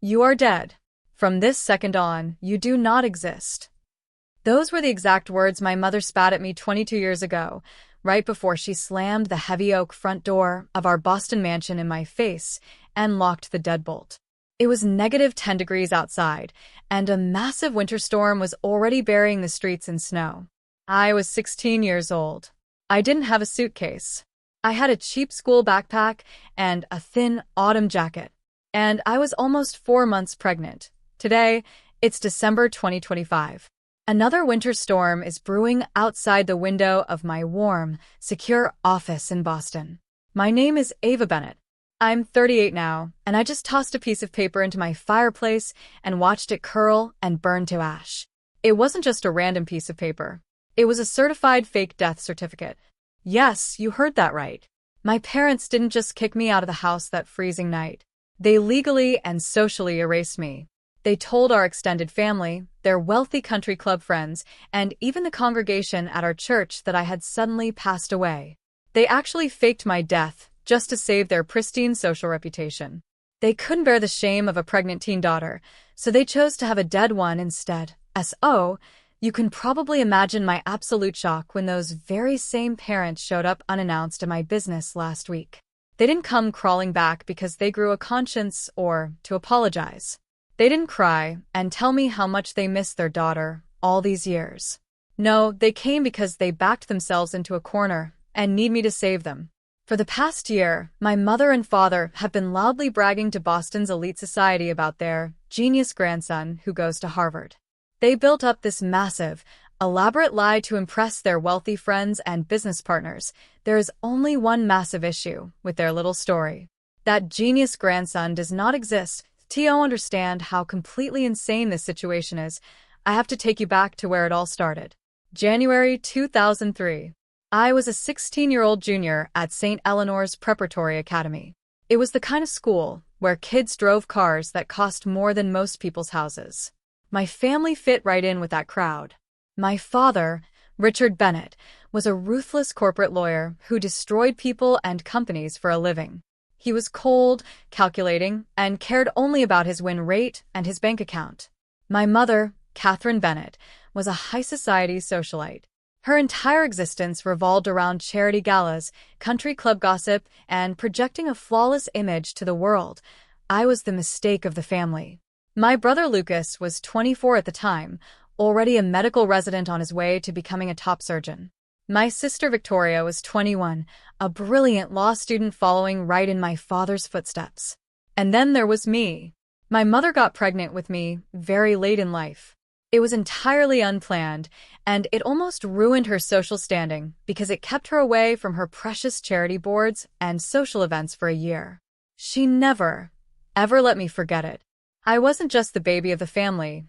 You are dead. From this second on, you do not exist." Those were the exact words my mother spat at me 22 years ago, right before she slammed the heavy oak front door of our Boston mansion in my face and locked the deadbolt. It was -10 degrees outside, and a massive winter storm was already burying the streets in snow. I was 16 years old. I didn't have a suitcase. I had a cheap school backpack and a thin autumn jacket. And I was almost 4 months pregnant. Today, it's December 2025. Another winter storm is brewing outside the window of my warm, secure office in Boston. My name is Ava Bennett. I'm 38 now, and I just tossed a piece of paper into my fireplace and watched it curl and burn to ash. It wasn't just a random piece of paper. It was a certified fake death certificate. Yes, you heard that right. My parents didn't just kick me out of the house that freezing night. They legally and socially erased me. They told our extended family, their wealthy country club friends, and even the congregation at our church that I had suddenly passed away. They actually faked my death just to save their pristine social reputation. They couldn't bear the shame of a pregnant teen daughter, so they chose to have a dead one instead. So, you can probably imagine my absolute shock when those very same parents showed up unannounced at my business last week. They didn't come crawling back because they grew a conscience or to apologize. They didn't cry and tell me how much they missed their daughter all these years. No, they came because they backed themselves into a corner and need me to save them. For the past year, my mother and father have been loudly bragging to Boston's elite society about their genius grandson who goes to Harvard. They built up this massive, elaborate lie to impress their wealthy friends and business partners. There is only one massive issue with their little story. That genius grandson does not exist. To understand how completely insane this situation is, I have to take you back to where it all started. January 2003. I was a 16-year-old junior at St. Eleanor's Preparatory Academy. It was the kind of school where kids drove cars that cost more than most people's houses. My family fit right in with that crowd. My father, Richard Bennett, was a ruthless corporate lawyer who destroyed people and companies for a living. He was cold, calculating, and cared only about his win rate and his bank account. My mother, Catherine Bennett, was a high society socialite. Her entire existence revolved around charity galas, country club gossip, and projecting a flawless image to the world. I was the mistake of the family. My brother Lucas was 24 at the time, already a medical resident on his way to becoming a top surgeon. My sister Victoria was 21, a brilliant law student following right in my father's footsteps. And then there was me. My mother got pregnant with me very late in life. It was entirely unplanned, and it almost ruined her social standing because it kept her away from her precious charity boards and social events for a year. She never, ever let me forget it. I wasn't just the baby of the family.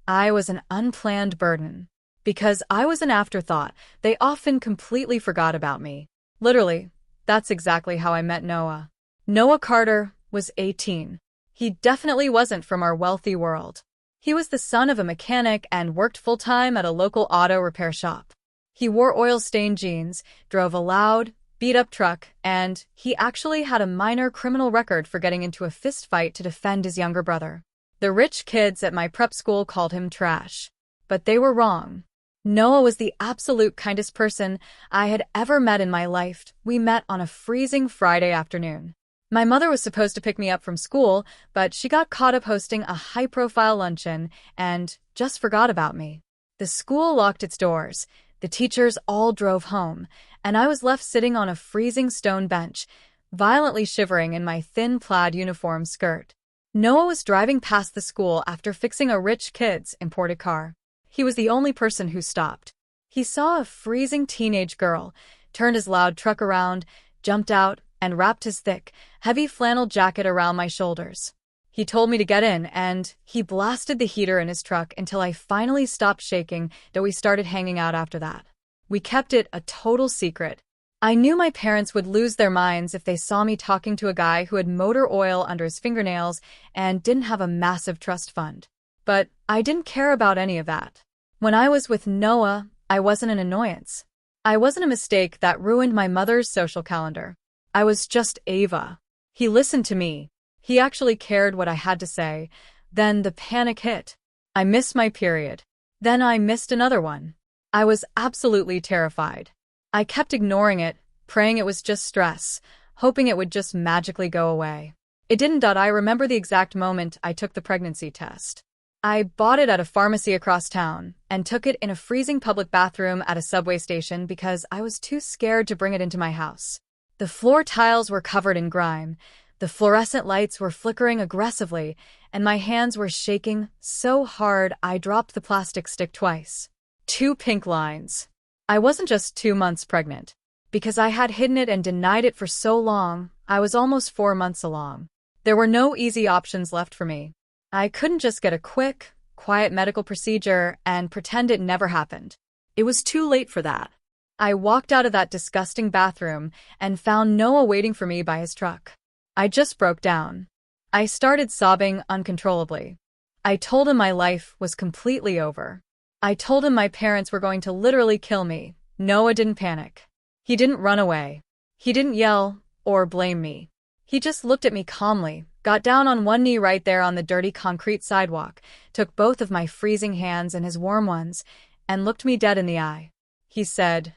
I was an unplanned burden. Because I was an afterthought, they often completely forgot about me. Literally, that's exactly how I met Noah. Noah Carter was 18. He definitely wasn't from our wealthy world. He was the son of a mechanic and worked full-time at a local auto repair shop. He wore oil-stained jeans, drove a loud, beat-up truck, and he actually had a minor criminal record for getting into a fist fight to defend his younger brother. The rich kids at my prep school called him trash. But they were wrong. Noah was the absolute kindest person I had ever met in my life. We met on a freezing Friday afternoon. My mother was supposed to pick me up from school, but she got caught up hosting a high-profile luncheon and just forgot about me. The school locked its doors, the teachers all drove home, and I was left sitting on a freezing stone bench, violently shivering in my thin plaid uniform skirt. Noah was driving past the school after fixing a rich kid's imported car. He was the only person who stopped. He saw a freezing teenage girl, turned his loud truck around, jumped out, and wrapped his thick, heavy flannel jacket around my shoulders. He told me to get in, and he blasted the heater in his truck until I finally stopped shaking, though we started hanging out after that. We kept it a total secret. I knew my parents would lose their minds if they saw me talking to a guy who had motor oil under his fingernails and didn't have a massive trust fund. But I didn't care about any of that. When I was with Noah, I wasn't an annoyance. I wasn't a mistake that ruined my mother's social calendar. I was just Ava. He listened to me. He actually cared what I had to say. Then the panic hit. I missed my period. Then I missed another one. I was absolutely terrified. I kept ignoring it, praying it was just stress, hoping it would just magically go away. It didn't. I remember the exact moment I took the pregnancy test. I bought it at a pharmacy across town and took it in a freezing public bathroom at a subway station because I was too scared to bring it into my house. The floor tiles were covered in grime, the fluorescent lights were flickering aggressively, and my hands were shaking so hard I dropped the plastic stick twice. 2 pink lines. I wasn't just 2 months pregnant. Because I had hidden it and denied it for so long, I was almost 4 months along. There were no easy options left for me. I couldn't just get a quick, quiet medical procedure and pretend it never happened. It was too late for that. I walked out of that disgusting bathroom and found Noah waiting for me by his truck. I just broke down. I started sobbing uncontrollably. I told him my life was completely over. I told him my parents were going to literally kill me. Noah didn't panic. He didn't run away. He didn't yell or blame me. He just looked at me calmly, got down on one knee right there on the dirty concrete sidewalk, took both of my freezing hands in his warm ones, and looked me dead in the eye. He said,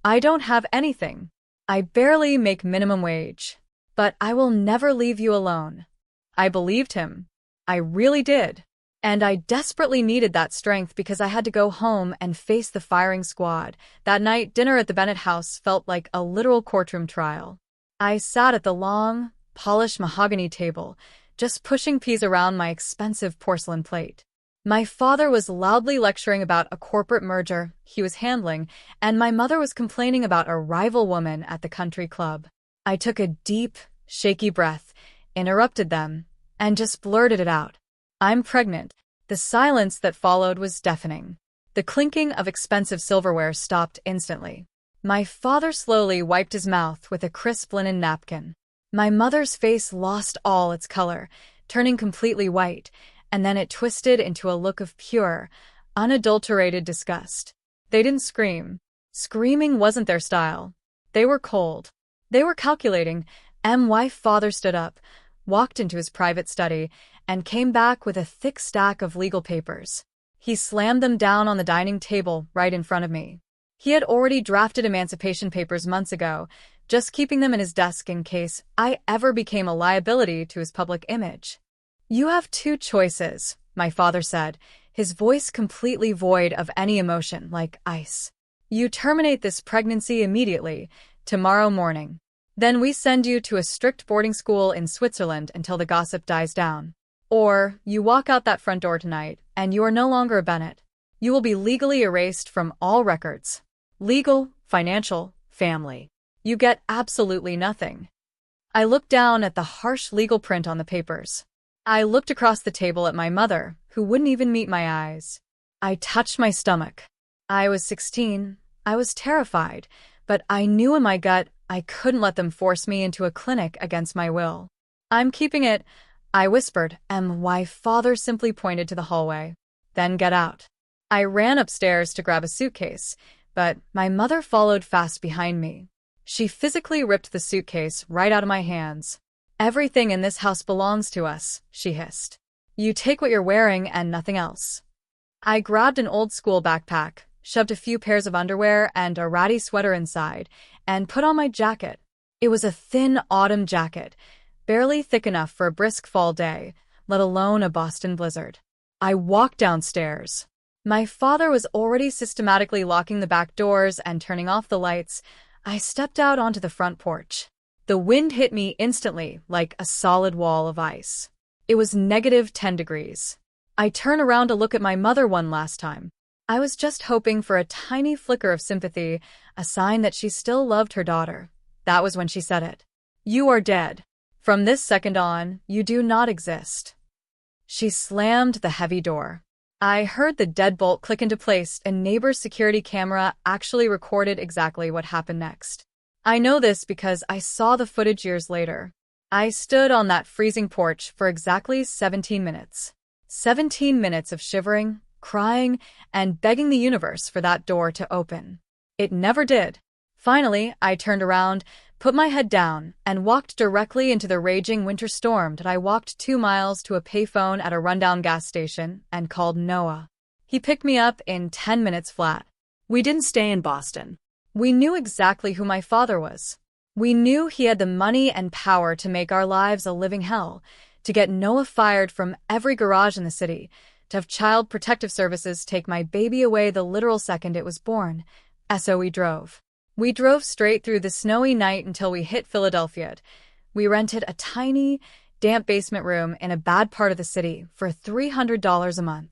"I don't have anything. I barely make minimum wage. But I will never leave you alone." I believed him. I really did. And I desperately needed that strength because I had to go home and face the firing squad. That night, dinner at the Bennett house felt like a literal courtroom trial. I sat at the long, polished mahogany table, just pushing peas around my expensive porcelain plate. My father was loudly lecturing about a corporate merger he was handling, and my mother was complaining about a rival woman at the country club. I took a deep, shaky breath, interrupted them, and just blurted it out. "I'm pregnant." The silence that followed was deafening. The clinking of expensive silverware stopped instantly. My father slowly wiped his mouth with a crisp linen napkin. My mother's face lost all its color, turning completely white, and then it twisted into a look of pure, unadulterated disgust. They didn't scream. Screaming wasn't their style. They were cold. They were calculating. My father stood up, walked into his private study, and came back with a thick stack of legal papers. He slammed them down on the dining table right in front of me. He had already drafted emancipation papers months ago, just keeping them in his desk in case I ever became a liability to his public image. "You have 2 choices," my father said, his voice completely void of any emotion, like ice. "You terminate this pregnancy immediately, tomorrow morning. Then we send you to a strict boarding school in Switzerland until the gossip dies down. Or you walk out that front door tonight, and you are no longer a Bennett. You will be legally erased from all records. Legal, financial, family. You get absolutely nothing." I looked down at the harsh legal print on the papers. I looked across the table at my mother, who wouldn't even meet my eyes. I touched my stomach. I was 16. I was terrified, but I knew in my gut I couldn't let them force me into a clinic against my will. "I'm keeping it," I whispered, and my father simply pointed to the hallway. "Then get out." I ran upstairs to grab a suitcase, but my mother followed fast behind me. She physically ripped the suitcase right out of my hands. "Everything in this house belongs to us," she hissed. "You take what you're wearing and nothing else." I grabbed an old-school backpack, shoved a few pairs of underwear and a ratty sweater inside, and put on my jacket. It was a thin autumn jacket, barely thick enough for a brisk fall day, let alone a Boston blizzard. I walked downstairs. My father was already systematically locking the back doors and turning off the lights. I stepped out onto the front porch. The wind hit me instantly like a solid wall of ice. It was -10 degrees. I turned around to look at my mother one last time. I was just hoping for a tiny flicker of sympathy, a sign that she still loved her daughter. That was when she said it. "You are dead. From this second on, you do not exist." She slammed the heavy door. I heard the deadbolt click into place. A neighbor's security camera actually recorded exactly what happened next. I know this because I saw the footage years later. I stood on that freezing porch for exactly 17 minutes. 17 minutes of shivering, crying, and begging the universe for that door to open. It never did. Finally, I turned around, put my head down, and walked directly into the raging winter storm that I walked 2 miles to a payphone at a rundown gas station and called Noah. He picked me up in 10 minutes flat. We didn't stay in Boston. We knew exactly who my father was. We knew he had the money and power to make our lives a living hell, to get Noah fired from every garage in the city, to have Child Protective Services take my baby away the literal second it was born. So we drove. We drove straight through the snowy night until we hit Philadelphia. We rented a tiny, damp basement room in a bad part of the city for $300 a month.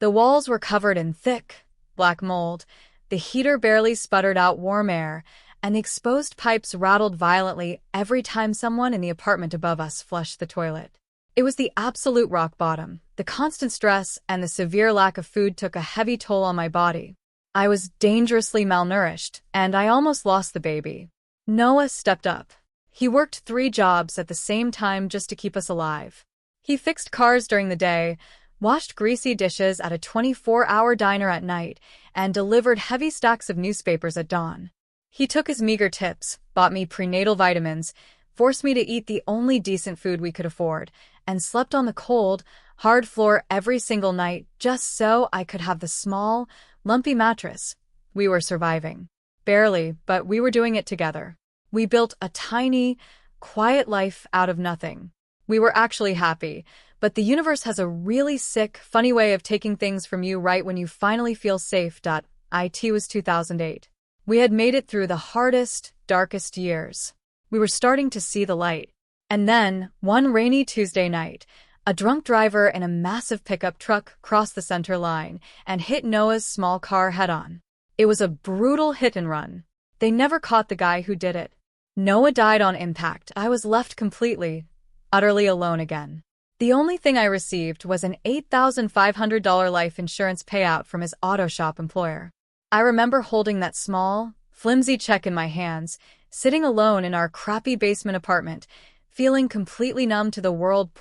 The walls were covered in thick, black mold, the heater barely sputtered out warm air, and the exposed pipes rattled violently every time someone in the apartment above us flushed the toilet. It was the absolute rock bottom. The constant stress and the severe lack of food took a heavy toll on my body. I was dangerously malnourished, and I almost lost the baby. Noah stepped up. He worked 3 jobs at the same time just to keep us alive. He fixed cars during the day, washed greasy dishes at a 24-hour diner at night, and delivered heavy stacks of newspapers at dawn. He took his meager tips, bought me prenatal vitamins, forced me to eat the only decent food we could afford, and slept on the cold, hard floor every single night just so I could have the small, lumpy mattress. We were surviving. Barely, but we were doing it together. We built a tiny, quiet life out of nothing. We were actually happy, but the universe has a really sick, funny way of taking things from you right when you finally feel safe. It was 2008. We had made it through the hardest, darkest years. We were starting to see the light. And then, one rainy Tuesday night, a drunk driver in a massive pickup truck crossed the center line and hit Noah's small car head-on. It was a brutal hit-and-run. They never caught the guy who did it. Noah died on impact. I was left completely, utterly alone again. The only thing I received was an $8,500 life insurance payout from his auto shop employer. I remember holding that small, flimsy check in my hands, sitting alone in our crappy basement apartment, feeling completely numb to the world.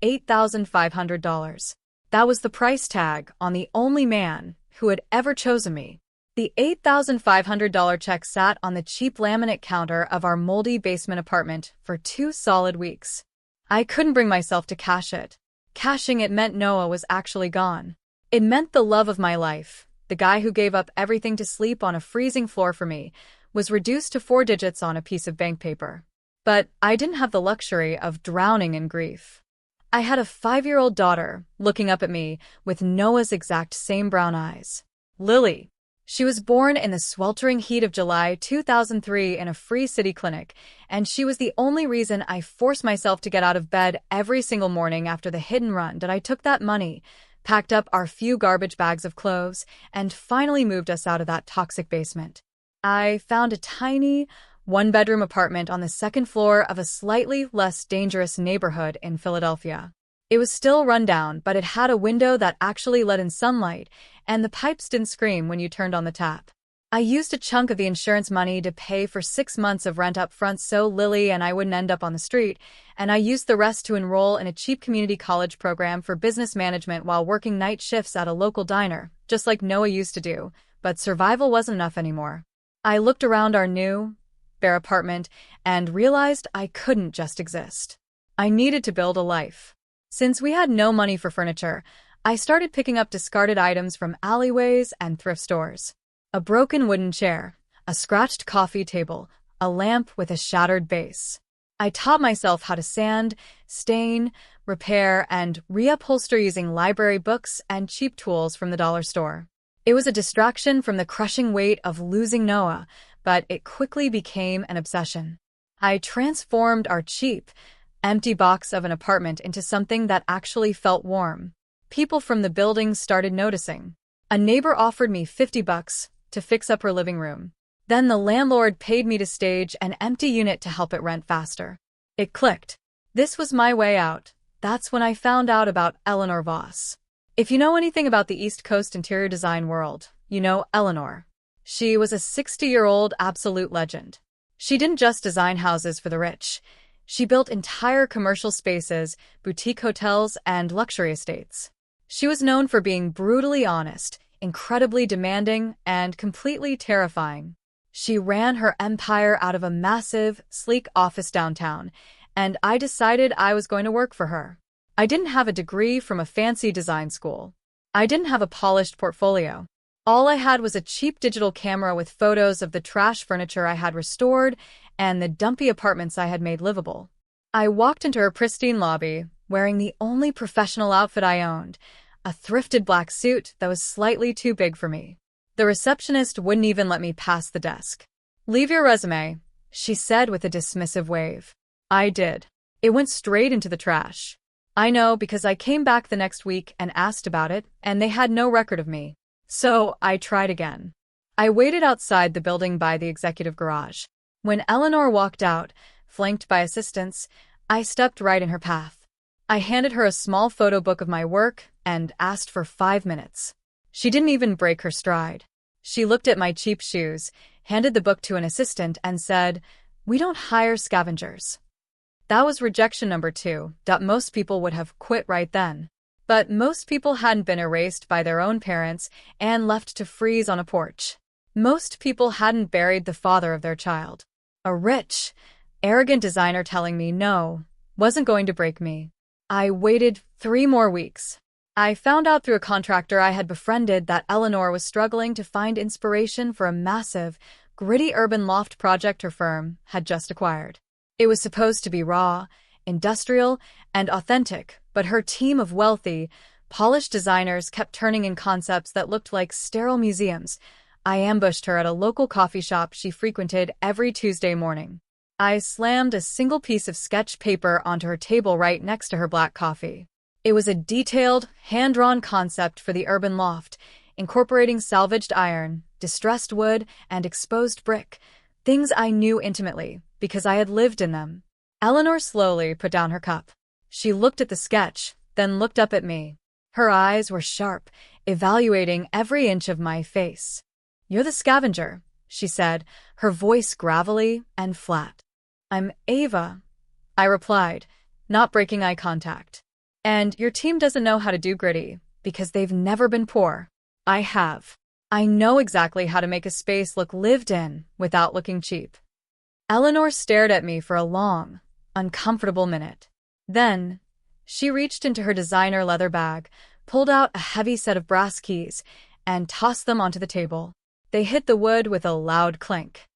$8,500. That was the price tag on the only man who had ever chosen me. The $8,500 check sat on the cheap laminate counter of our moldy basement apartment for 2 solid weeks. I couldn't bring myself to cash it. Cashing it meant Noah was actually gone. It meant the love of my life, the guy who gave up everything to sleep on a freezing floor for me, was reduced to 4 digits on a piece of bank paper. But I didn't have the luxury of drowning in grief. I had a 5-year-old daughter looking up at me with Noah's exact same brown eyes. Lily. She was born in the sweltering heat of July 2003 in a free city clinic, and she was the only reason I forced myself to get out of bed every single morning after the hit and run. That I took that money, packed up our few garbage bags of clothes, and finally moved us out of that toxic basement. I found a tiny, 1-bedroom apartment on the 2nd floor of a slightly less dangerous neighborhood in Philadelphia. It was still run down, but it had a window that actually let in sunlight, and the pipes didn't scream when you turned on the tap. I used a chunk of the insurance money to pay for 6 months of rent up front so Lily and I wouldn't end up on the street, and I used the rest to enroll in a cheap community college program for business management while working night shifts at a local diner, just like Noah used to do, but survival wasn't enough anymore. I looked around our new, bare apartment and realized I couldn't just exist. I needed to build a life. Since we had no money for furniture, I started picking up discarded items from alleyways and thrift stores. A broken wooden chair, a scratched coffee table, a lamp with a shattered base. I taught myself how to sand, stain, repair, and reupholster using library books and cheap tools from the dollar store. It was a distraction from the crushing weight of losing Noah, but it quickly became an obsession. I transformed our cheap, empty box of an apartment into something that actually felt warm. People from the building started noticing. A neighbor offered me $50 to fix up her living room. Then the landlord paid me to stage an empty unit to help it rent faster. It clicked. This was my way out. That's when I found out about Eleanor Voss. If you know anything about the East Coast interior design world, you know Eleanor. She was a 60-year-old absolute legend. She didn't just design houses for the rich. She built entire commercial spaces, boutique hotels, and luxury estates. She was known for being brutally honest, incredibly demanding, and completely terrifying. She ran her empire out of a massive, sleek office downtown, and I decided I was going to work for her. I didn't have a degree from a fancy design school. I didn't have a polished portfolio. All I had was a cheap digital camera with photos of the trash furniture I had restored and the dumpy apartments I had made livable. I walked into her pristine lobby, wearing the only professional outfit I owned, a thrifted black suit that was slightly too big for me. The receptionist wouldn't even let me pass the desk. "Leave your resume," she said with a dismissive wave. I did. It went straight into the trash. I know because I came back the next week and asked about it, and they had no record of me. So I tried again. I waited outside the building by the executive garage. When Eleanor walked out, flanked by assistants, I stepped right in her path. I handed her a small photo book of my work and asked for 5 minutes. She didn't even break her stride. She looked at my cheap shoes, handed the book to an assistant, and said, "We don't hire scavengers." That was rejection number 2. Most people would have quit right then. But most people hadn't been erased by their own parents and left to freeze on a porch. Most people hadn't buried the father of their child. A rich, arrogant designer telling me no wasn't going to break me. I waited 3 more weeks. I found out through a contractor I had befriended that Eleanor was struggling to find inspiration for a massive, gritty urban loft project her firm had just acquired. It was supposed to be raw, industrial, and authentic, but her team of wealthy, polished designers kept turning in concepts that looked like sterile museums. I ambushed her at a local coffee shop she frequented every Tuesday morning. I slammed a single piece of sketch paper onto her table right next to her black coffee. It was a detailed, hand-drawn concept for the urban loft, incorporating salvaged iron, distressed wood, and exposed brick, things I knew intimately because I had lived in them. Eleanor slowly put down her cup. She looked at the sketch, then looked up at me. Her eyes were sharp, evaluating every inch of my face. "You're the scavenger," she said, her voice gravelly and flat. "I'm Ava," I replied, not breaking eye contact. "And your team doesn't know how to do gritty, because they've never been poor. I have. I know exactly how to make a space look lived in without looking cheap." Eleanor stared at me for a long, uncomfortable minute. Then, she reached into her designer leather bag, pulled out a heavy set of brass keys, and tossed them onto the table. They hit the wood with a loud clink.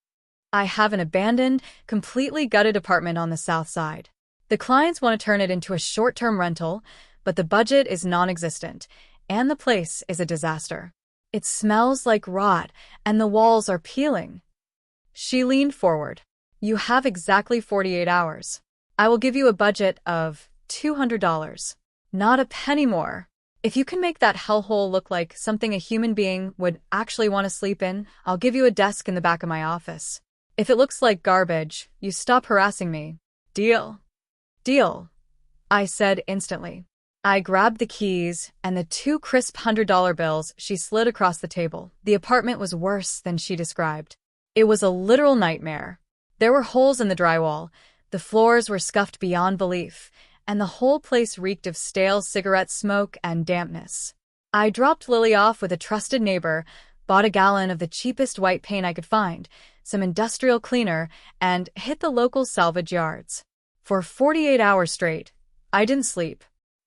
"I have an abandoned, completely gutted apartment on the south side. The clients want to turn it into a short-term rental, but the budget is non-existent, and the place is a disaster. It smells like rot, and the walls are peeling." She leaned forward. "You have exactly 48 hours. I will give you a budget of $200. Not a penny more. If you can make that hellhole look like something a human being would actually want to sleep in, I'll give you a desk in the back of my office. If it looks like garbage, you stop harassing me. Deal?" "Deal," I said instantly. I grabbed the keys and the 2 crisp $100 bills she slid across the table. The apartment was worse than she described. It was a literal nightmare. There were holes in the drywall, the floors were scuffed beyond belief, and the whole place reeked of stale cigarette smoke and dampness. I dropped Lily off with a trusted neighbor, bought a gallon of the cheapest white paint I could find, some industrial cleaner, and hit the local salvage yards. For 48 hours straight, I didn't sleep.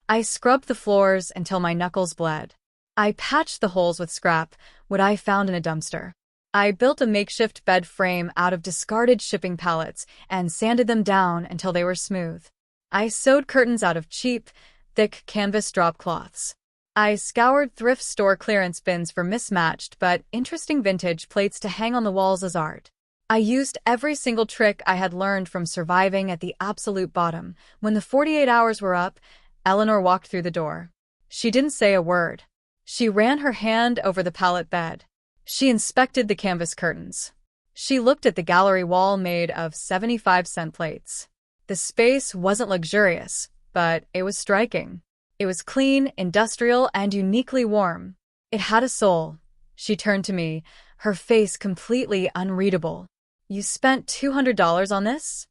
I scrubbed the floors until my knuckles bled. I patched the holes with scrap, what I found in a dumpster. I built a makeshift bed frame out of discarded shipping pallets and sanded them down until they were smooth. I sewed curtains out of cheap, thick canvas drop cloths. I scoured thrift store clearance bins for mismatched but interesting vintage plates to hang on the walls as art. I used every single trick I had learned from surviving at the absolute bottom. When the 48 hours were up, Eleanor walked through the door. She didn't say a word. She ran her hand over the pallet bed. She inspected the canvas curtains. She looked at the gallery wall made of 75-cent plates. The space wasn't luxurious, but it was striking. It was clean, industrial, and uniquely warm. It had a soul. She turned to me, her face completely unreadable. "You spent $200 on this?"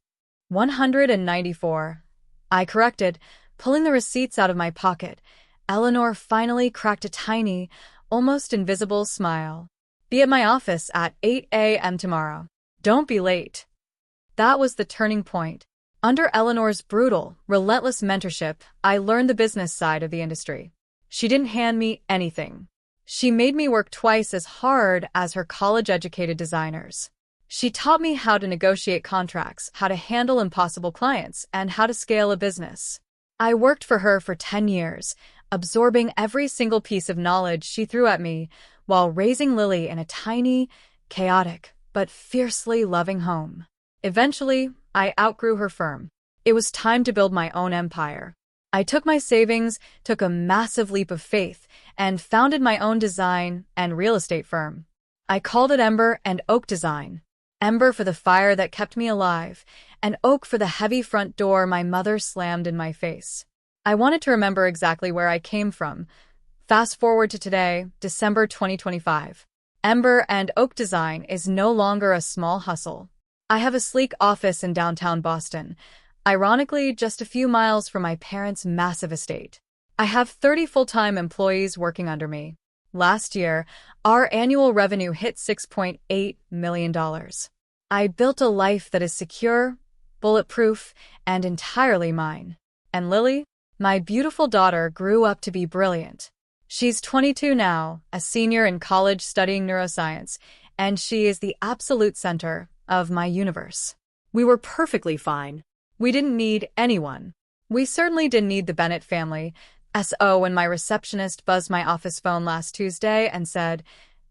$194. I corrected, pulling the receipts out of my pocket. Eleanor finally cracked a tiny, almost invisible smile. Be at my office at 8 a.m. tomorrow. Don't be late. That was the turning point. Under Eleanor's brutal, relentless mentorship, I learned the business side of the industry. She didn't hand me anything. She made me work twice as hard as her college-educated designers. She taught me how to negotiate contracts, how to handle impossible clients, and how to scale a business. I worked for her for 10 years, absorbing every single piece of knowledge she threw at me while raising Lily in a tiny, chaotic, but fiercely loving home. Eventually, I outgrew her firm. It was time to build my own empire. I took my savings, took a massive leap of faith, and founded my own design and real estate firm. I called it Ember and Oak Design. Ember for the fire that kept me alive, and oak for the heavy front door my mother slammed in my face. I wanted to remember exactly where I came from. Fast forward to today, December 2025. Ember and Oak Design is no longer a small hustle. I have a sleek office in downtown Boston, ironically just a few miles from my parents' massive estate. I have 30 full-time employees working under me. Last year, our annual revenue hit $6.8 million. I built a life that is secure, bulletproof, and entirely mine. And Lily, my beautiful daughter, grew up to be brilliant. She's 22 now, a senior in college studying neuroscience, and she is the absolute center of my universe. We were perfectly fine. We didn't need anyone. We certainly didn't need the Bennett family. When my receptionist buzzed my office phone last Tuesday and said,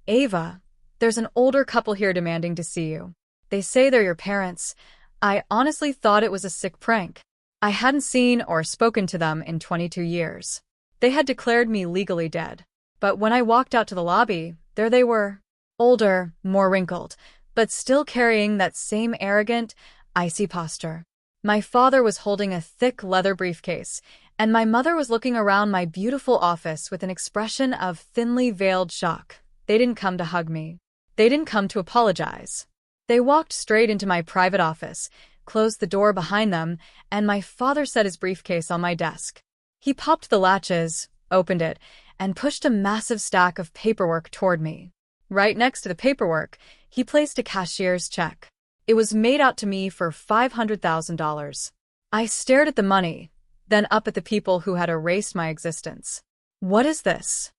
"Ava, there's an older couple here demanding to see you. They say they're your parents." I honestly thought it was a sick prank. I hadn't seen or spoken to them in 22 years. They had declared me legally dead. But when I walked out to the lobby, there they were. Older, more wrinkled, but still carrying that same arrogant, icy posture. My father was holding a thick leather briefcase, and my mother was looking around my beautiful office with an expression of thinly veiled shock. They didn't come to hug me. They didn't come to apologize. They walked straight into my private office, closed the door behind them, and my father set his briefcase on my desk. He popped the latches, opened it, and pushed a massive stack of paperwork toward me. Right next to the paperwork, he placed a cashier's check. It was made out to me for $500,000. I stared at the money, then up at the people who had erased my existence. "What is this?"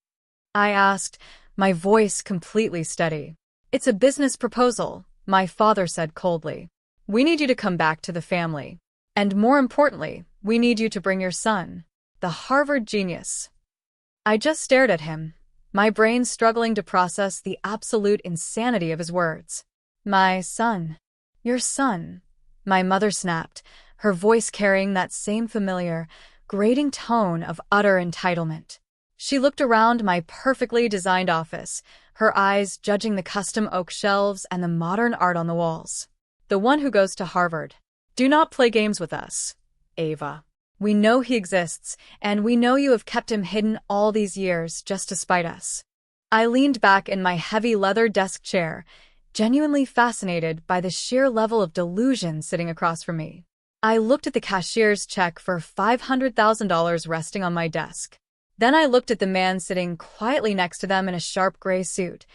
I asked, my voice completely steady. "It's a business proposal," my father said coldly. "We need you to come back to the family. And more importantly, we need you to bring your son, the Harvard genius." I just stared at him, my brain struggling to process the absolute insanity of his words. "My son. Your son," my mother snapped, her voice carrying that same familiar, grating tone of utter entitlement. She looked around my perfectly designed office, her eyes judging the custom oak shelves and the modern art on the walls. "The one who goes to Harvard. Do not play games with us, Ava. We know he exists, and we know you have kept him hidden all these years just to spite us." I leaned back in my heavy leather desk chair, genuinely fascinated by the sheer level of delusion sitting across from me. I looked at the cashier's check for $500,000 resting on my desk. Then I looked at the man sitting quietly next to them in a sharp gray suit,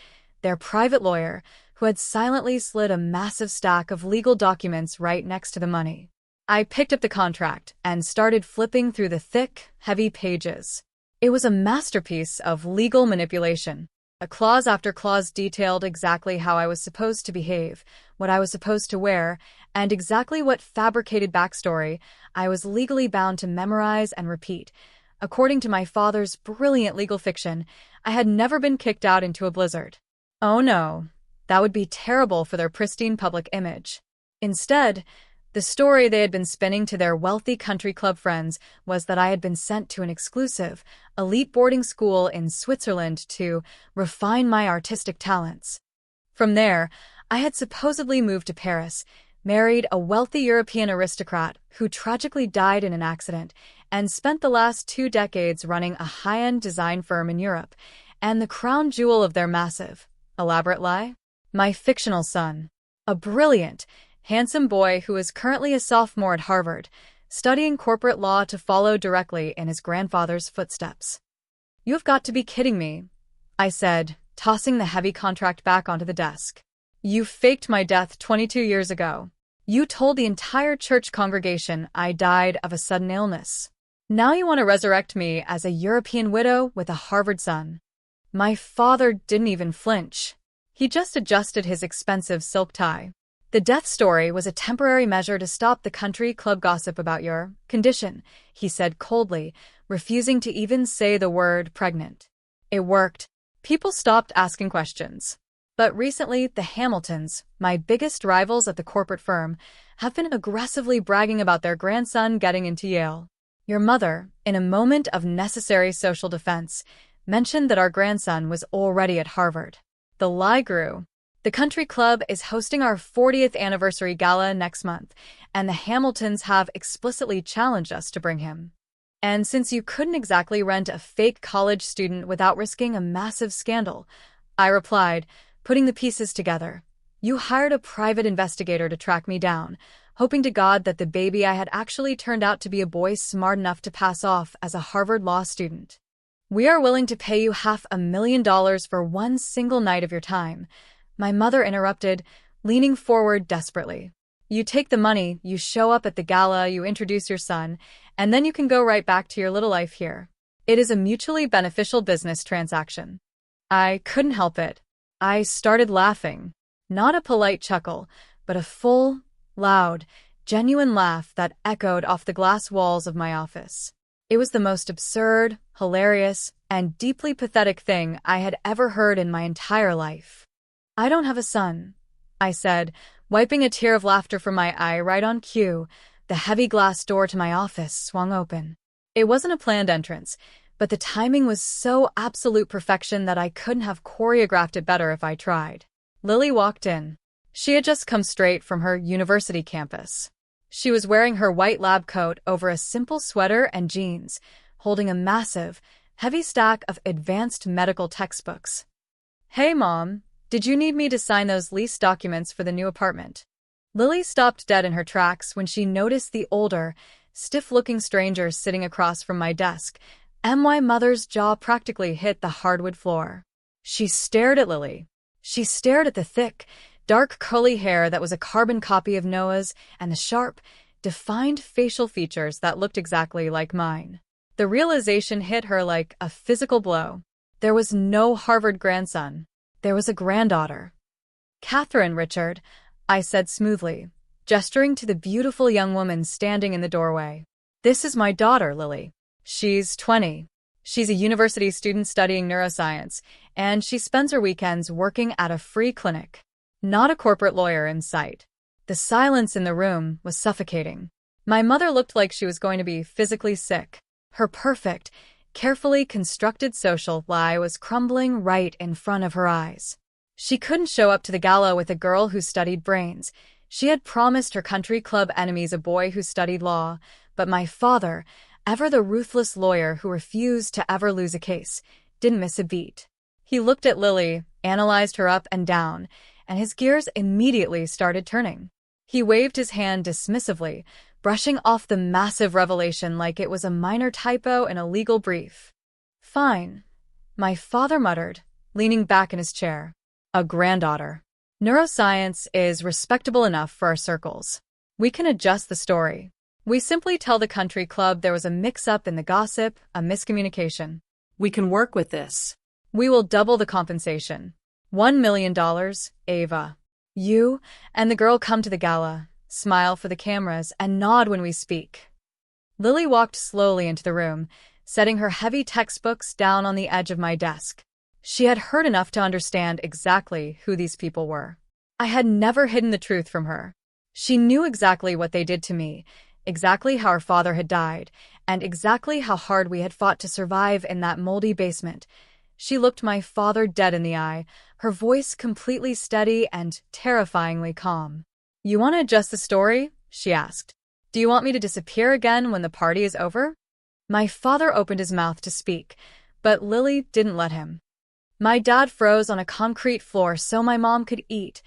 their private lawyer, who had silently slid a massive stack of legal documents right next to the money. I picked up the contract and started flipping through the thick, heavy pages. It was a masterpiece of legal manipulation. A clause after clause detailed exactly how I was supposed to behave, what I was supposed to wear, and exactly what fabricated backstory I was legally bound to memorize and repeat. According to my father's brilliant legal fiction, I had never been kicked out into a blizzard. Oh no, that would be terrible for their pristine public image. Instead, the story they had been spinning to their wealthy country club friends was that I had been sent to an exclusive, elite boarding school in Switzerland to refine my artistic talents. From there, I had supposedly moved to Paris, married a wealthy European aristocrat who tragically died in an accident, and spent the last 2 decades running a high-end design firm in Europe, and the crown jewel of their massive, elaborate lie? My fictional son. A brilliant, handsome boy who is currently a sophomore at Harvard, studying corporate law to follow directly in his grandfather's footsteps. "You've got to be kidding me," I said, tossing the heavy contract back onto the desk. You faked my death 22 years ago. You told the entire church congregation I died of a sudden illness. Now you want to resurrect me as a European widow with a Harvard son. My father didn't even flinch. He just adjusted his expensive silk tie. The death story was a temporary measure to stop the country club gossip about your condition, he said coldly, refusing to even say the word pregnant. It worked. People stopped asking questions. But recently, the Hamiltons, my biggest rivals at the corporate firm, have been aggressively bragging about their grandson getting into Yale. Your mother, in a moment of necessary social defense, mentioned that our grandson was already at Harvard. The lie grew. The country club is hosting our 40th anniversary gala next month, and the Hamiltons have explicitly challenged us to bring him. And since you couldn't exactly rent a fake college student without risking a massive scandal, I replied, putting the pieces together, you hired a private investigator to track me down, hoping to God that the baby I had actually turned out to be a boy smart enough to pass off as a Harvard law student. We are willing to pay you $500,000 for one single night of your time, my mother interrupted, leaning forward desperately. You take the money, you show up at the gala, you introduce your son, and then you can go right back to your little life here. It is a mutually beneficial business transaction. I couldn't help it. I started laughing. Not a polite chuckle, but a full, loud, genuine laugh that echoed off the glass walls of my office. It was the most absurd, hilarious, and deeply pathetic thing I had ever heard in my entire life. I don't have a son, I said, wiping a tear of laughter from my eye right on cue. The heavy glass door to my office swung open. It wasn't a planned entrance, but the timing was so absolute perfection that I couldn't have choreographed it better if I tried. Lily walked in. She had just come straight from her university campus. She was wearing her white lab coat over a simple sweater and jeans, holding a massive, heavy stack of advanced medical textbooks. Hey, Mom, did you need me to sign those lease documents for the new apartment? Lily stopped dead in her tracks when she noticed the older, stiff-looking stranger sitting across from my desk. My mother's jaw practically hit the hardwood floor. She stared at Lily. She stared at the thick, dark curly hair that was a carbon copy of Noah's and the sharp, defined facial features that looked exactly like mine. The realization hit her like a physical blow. There was no Harvard grandson. There was a granddaughter. Catherine, Richard, I said smoothly, gesturing to the beautiful young woman standing in the doorway. This is my daughter, Lily. She's 20. She's a university student studying neuroscience, and she spends her weekends working at a free clinic. Not a corporate lawyer in sight. The silence in the room was suffocating. My mother looked like she was going to be physically sick. Her perfect, carefully constructed social lie was crumbling right in front of her eyes. She couldn't show up to the gala with a girl who studied brains. She had promised her country club enemies a boy who studied law, but my father, ever the ruthless lawyer who refused to ever lose a case, didn't miss a beat. He looked at Lily, analyzed her up and down, and his gears immediately started turning. He waved his hand dismissively, brushing off the massive revelation like it was a minor typo in a legal brief. Fine, my father muttered, leaning back in his chair. A granddaughter. Neuroscience is respectable enough for our circles. We can adjust the story. We simply tell the country club there was a mix-up in the gossip, a miscommunication. We can work with this. We will double the compensation. $1 million, Ava. You and the girl come to the gala, smile for the cameras, and nod when we speak. Lily walked slowly into the room, setting her heavy textbooks down on the edge of my desk. She had heard enough to understand exactly who these people were. I had never hidden the truth from her. She knew exactly what they did to me, exactly how her father had died, and exactly how hard we had fought to survive in that moldy basement. She looked my father dead in the eye, her voice completely steady and terrifyingly calm. You want to adjust the story? She asked. Do you want me to disappear again when the party is over? My father opened his mouth to speak, but Lily didn't let him. My dad froze on a concrete floor so my mom could eat,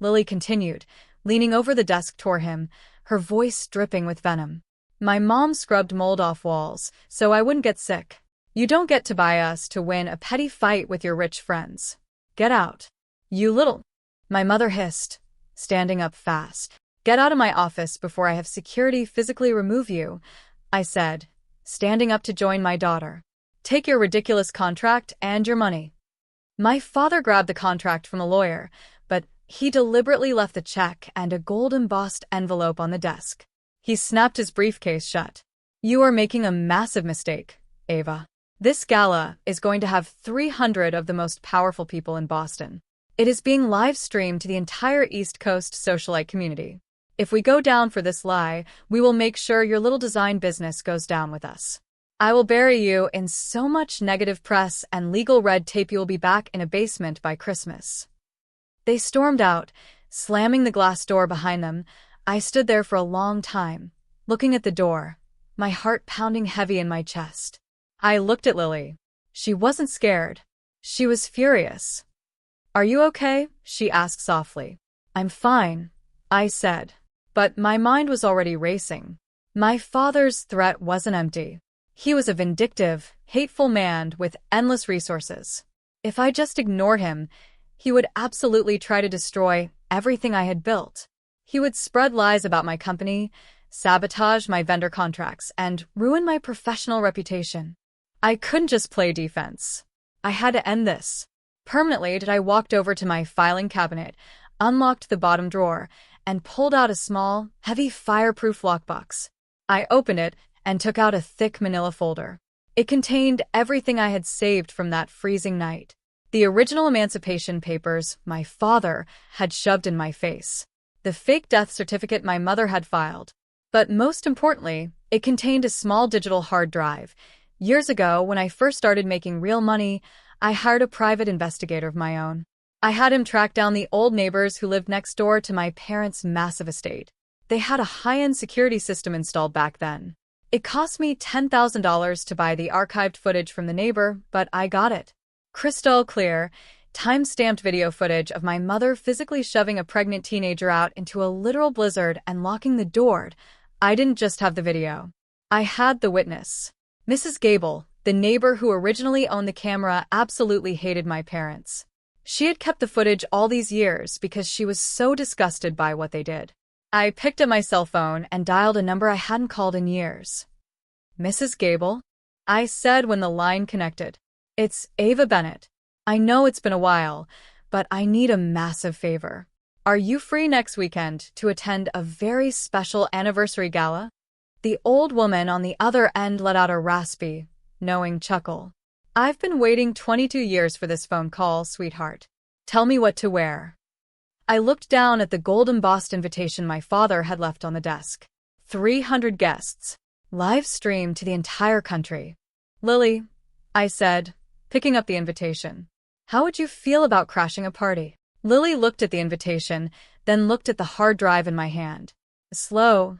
Lily continued, leaning over the desk toward him, her voice dripping with venom. My mom scrubbed mold off walls, so I wouldn't get sick. You don't get to buy us to win a petty fight with your rich friends. Get out. You little. My mother hissed, standing up fast. Get out of my office before I have security physically remove you, I said, standing up to join my daughter. Take your ridiculous contract and your money. My father grabbed the contract from a lawyer, but he deliberately left the check and a gold-embossed envelope on the desk. He snapped his briefcase shut. You are making a massive mistake, Ava. This gala is going to have 300 of the most powerful people in Boston. It is being live-streamed to the entire East Coast socialite community. If we go down for this lie, we will make sure your little design business goes down with us. I will bury you in so much negative press and legal red tape you will be back in a basement by Christmas. They stormed out, slamming the glass door behind them. I stood there for a long time, looking at the door, my heart pounding heavy in my chest. I looked at Lily. She wasn't scared. She was furious. Are you okay? She asked softly. I'm fine, I said. But my mind was already racing. My father's threat wasn't empty. He was a vindictive, hateful man with endless resources. If I just ignored him, he would absolutely try to destroy everything I had built. He would spread lies about my company, sabotage my vendor contracts, and ruin my professional reputation. I couldn't just play defense. I had to end this. Permanently, I walked over to my filing cabinet, unlocked the bottom drawer, and pulled out a small, heavy fireproof lockbox. I opened it and took out a thick manila folder. It contained everything I had saved from that freezing night. The original emancipation papers my father had shoved in my face. The fake death certificate my mother had filed. But most importantly, it contained a small digital hard drive. Years ago, when I first started making real money, I hired a private investigator of my own. I had him track down the old neighbors who lived next door to my parents' massive estate. They had a high-end security system installed back then. It cost me $10,000 to buy the archived footage from the neighbor, but I got it. Crystal clear, time-stamped video footage of my mother physically shoving a pregnant teenager out into a literal blizzard and locking the door. I didn't just have the video. I had the witness. Mrs. Gable, the neighbor who originally owned the camera, absolutely hated my parents. She had kept the footage all these years because she was so disgusted by what they did. I picked up my cell phone and dialed a number I hadn't called in years. Mrs. Gable? I said when the line connected. It's Ava Bennett. I know it's been a while, but I need a massive favor. Are you free next weekend to attend a very special anniversary gala? The old woman on the other end let out a raspy, knowing chuckle. I've been waiting 22 years for this phone call, sweetheart. Tell me what to wear. I looked down at the gold-embossed invitation my father had left on the desk. 300 guests. Live streamed to the entire country. Lily, I said, picking up the invitation. How would you feel about crashing a party? Lily looked at the invitation, then looked at the hard drive in my hand. A slow,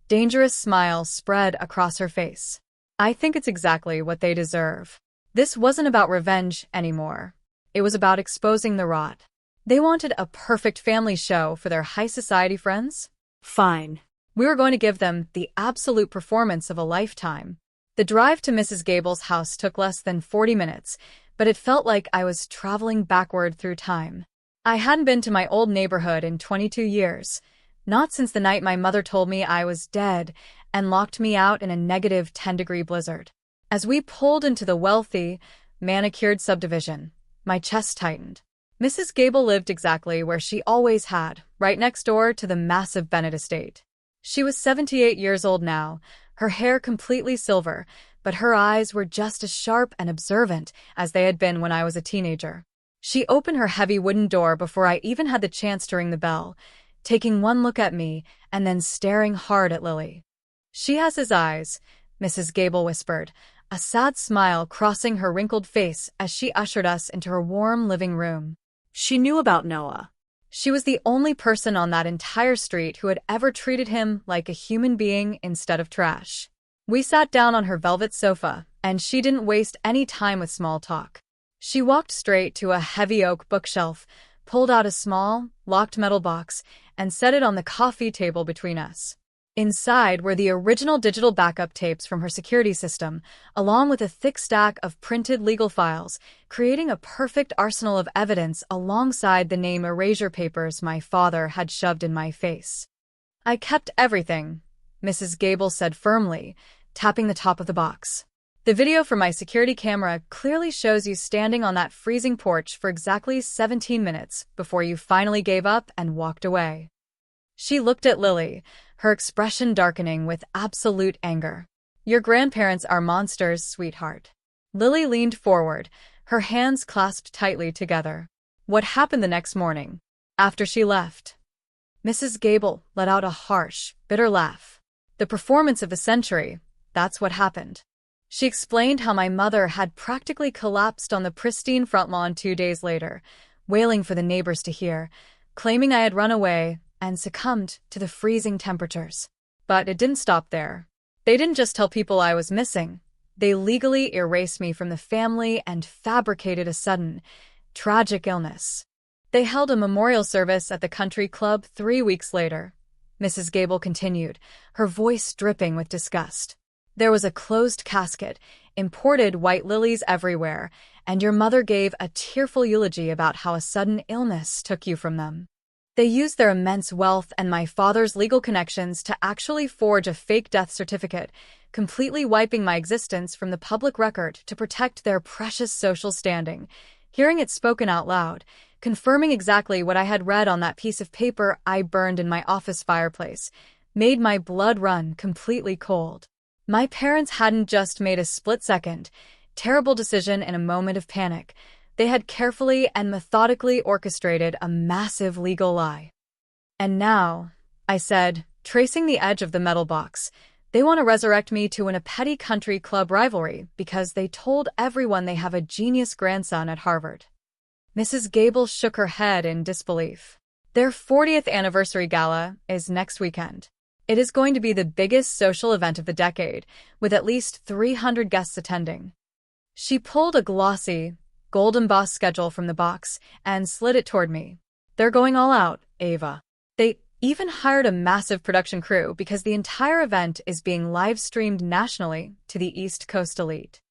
dangerous smile spread across her face. I think it's exactly what they deserve. This wasn't about revenge anymore. It was about exposing the rot. They wanted a perfect family show for their high society friends? Fine. We were going to give them the absolute performance of a lifetime. The drive to Mrs. Gable's house took less than 40 minutes, but it felt like I was traveling backward through time. I hadn't been to my old neighborhood in 22 years, not since the night my mother told me I was dead and locked me out in a negative 10-degree blizzard. As we pulled into the wealthy, manicured subdivision, my chest tightened. Mrs. Gable lived exactly where she always had, right next door to the massive Bennett estate. She was 78 years old now, her hair completely silver, but her eyes were just as sharp and observant as they had been when I was a teenager. She opened her heavy wooden door before I even had the chance to ring the bell, taking one look at me and then staring hard at Lily. She has his eyes, Mrs. Gable whispered, a sad smile crossing her wrinkled face as she ushered us into her warm living room. She knew about Noah. She was the only person on that entire street who had ever treated him like a human being instead of trash. We sat down on her velvet sofa, and she didn't waste any time with small talk. She walked straight to a heavy oak bookshelf, pulled out a small, locked metal box, and set it on the coffee table between us. Inside were the original digital backup tapes from her security system, along with a thick stack of printed legal files, creating a perfect arsenal of evidence alongside the name erasure papers my father had shoved in my face. "I kept everything," Mrs. Gable said firmly, tapping the top of the box. "The video from my security camera clearly shows you standing on that freezing porch for exactly 17 minutes before you finally gave up and walked away." She looked at Lily, her expression darkening with absolute anger. "Your grandparents are monsters, sweetheart." Lily leaned forward, her hands clasped tightly together. "What happened the next morning, after she left?" Mrs. Gable let out a harsh, bitter laugh. "The performance of the century, that's what happened." She explained how my mother had practically collapsed on the pristine front lawn 2 days later, wailing for the neighbors to hear, claiming I had run away and succumbed to the freezing temperatures. But it didn't stop there. They didn't just tell people I was missing. They legally erased me from the family and fabricated a sudden, tragic illness. They held a memorial service at the country club 3 weeks later. Mrs. Gable continued, her voice dripping with disgust. "There was a closed casket, imported white lilies everywhere, and your mother gave a tearful eulogy about how a sudden illness took you from them. They used their immense wealth and my father's legal connections to actually forge a fake death certificate, completely wiping my existence from the public record to protect their precious social standing." Hearing it spoken out loud, confirming exactly what I had read on that piece of paper I burned in my office fireplace, made my blood run completely cold. My parents hadn't just made a split-second, terrible decision in a moment of panic. They had carefully and methodically orchestrated a massive legal lie. "And now," I said, tracing the edge of the metal box, "they want to resurrect me to a petty country club rivalry because they told everyone they have a genius grandson at Harvard." Mrs. Gable shook her head in disbelief. "Their 40th anniversary gala is next weekend. It is going to be the biggest social event of the decade, with at least 300 guests attending." She pulled a glossy, gold-embossed schedule from the box and slid it toward me. "They're going all out, Ava. They even hired a massive production crew because the entire event is being live-streamed nationally to the East Coast elite."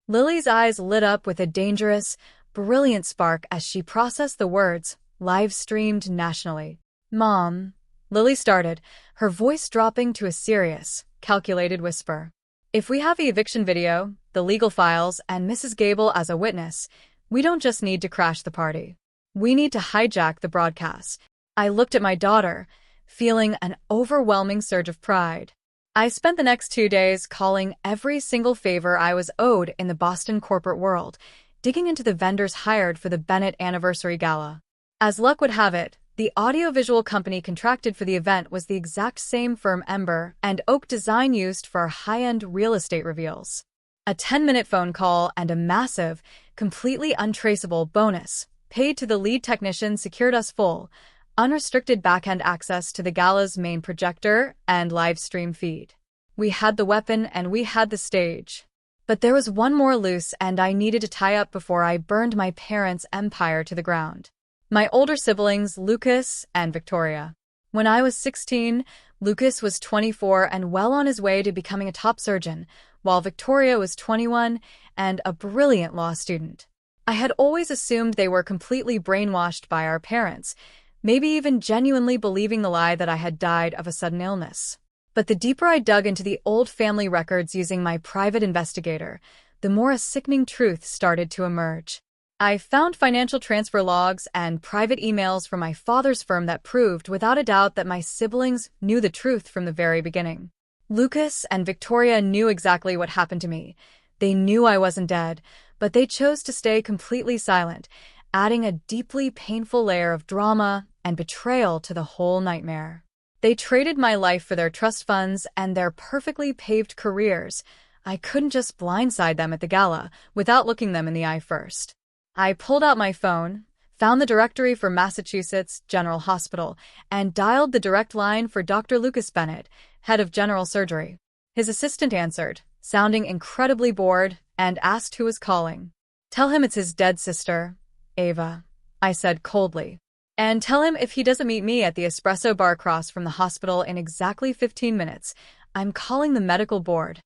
Lily's eyes lit up with a dangerous, brilliant spark as she processed the words, live-streamed nationally. "Mom," Lily started, her voice dropping to a serious, calculated whisper. "If we have the eviction video, the legal files, and Mrs. Gable as a witness, we don't just need to crash the party. We need to hijack the broadcast." I looked at my daughter, feeling an overwhelming surge of pride. I spent the next 2 days calling every single favor I was owed in the Boston corporate world, digging into the vendors hired for the Bennett anniversary gala. As luck would have it, the audiovisual company contracted for the event was the exact same firm Ember and Oak Design used for our high-end real estate reveals. A 10-minute phone call and a massive, completely untraceable bonus paid to the lead technician secured us full, unrestricted back-end access to the gala's main projector and live stream feed. We had the weapon and we had the stage. But there was one more loose end I needed to tie up before I burned my parents' empire to the ground. My older siblings, Lucas and Victoria. When I was 16, Lucas was 24 and well on his way to becoming a top surgeon, while Victoria was 21 and a brilliant law student. I had always assumed they were completely brainwashed by our parents, maybe even genuinely believing the lie that I had died of a sudden illness. But the deeper I dug into the old family records using my private investigator, the more a sickening truth started to emerge. I found financial transfer logs and private emails from my father's firm that proved without a doubt that my siblings knew the truth from the very beginning. Lucas and Victoria knew exactly what happened to me. They knew I wasn't dead, but they chose to stay completely silent, adding a deeply painful layer of drama and betrayal to the whole nightmare. They traded my life for their trust funds and their perfectly paved careers. I couldn't just blindside them at the gala without looking them in the eye first. I pulled out my phone, found the directory for Massachusetts General Hospital, and dialed the direct line for Dr. Lucas Bennett, head of general surgery. His assistant answered, sounding incredibly bored, and asked who was calling. "Tell him it's his dead sister, Ava," I said coldly. And tell him if he doesn't meet me at the espresso bar across from the hospital in exactly 15 minutes, I'm calling the medical board.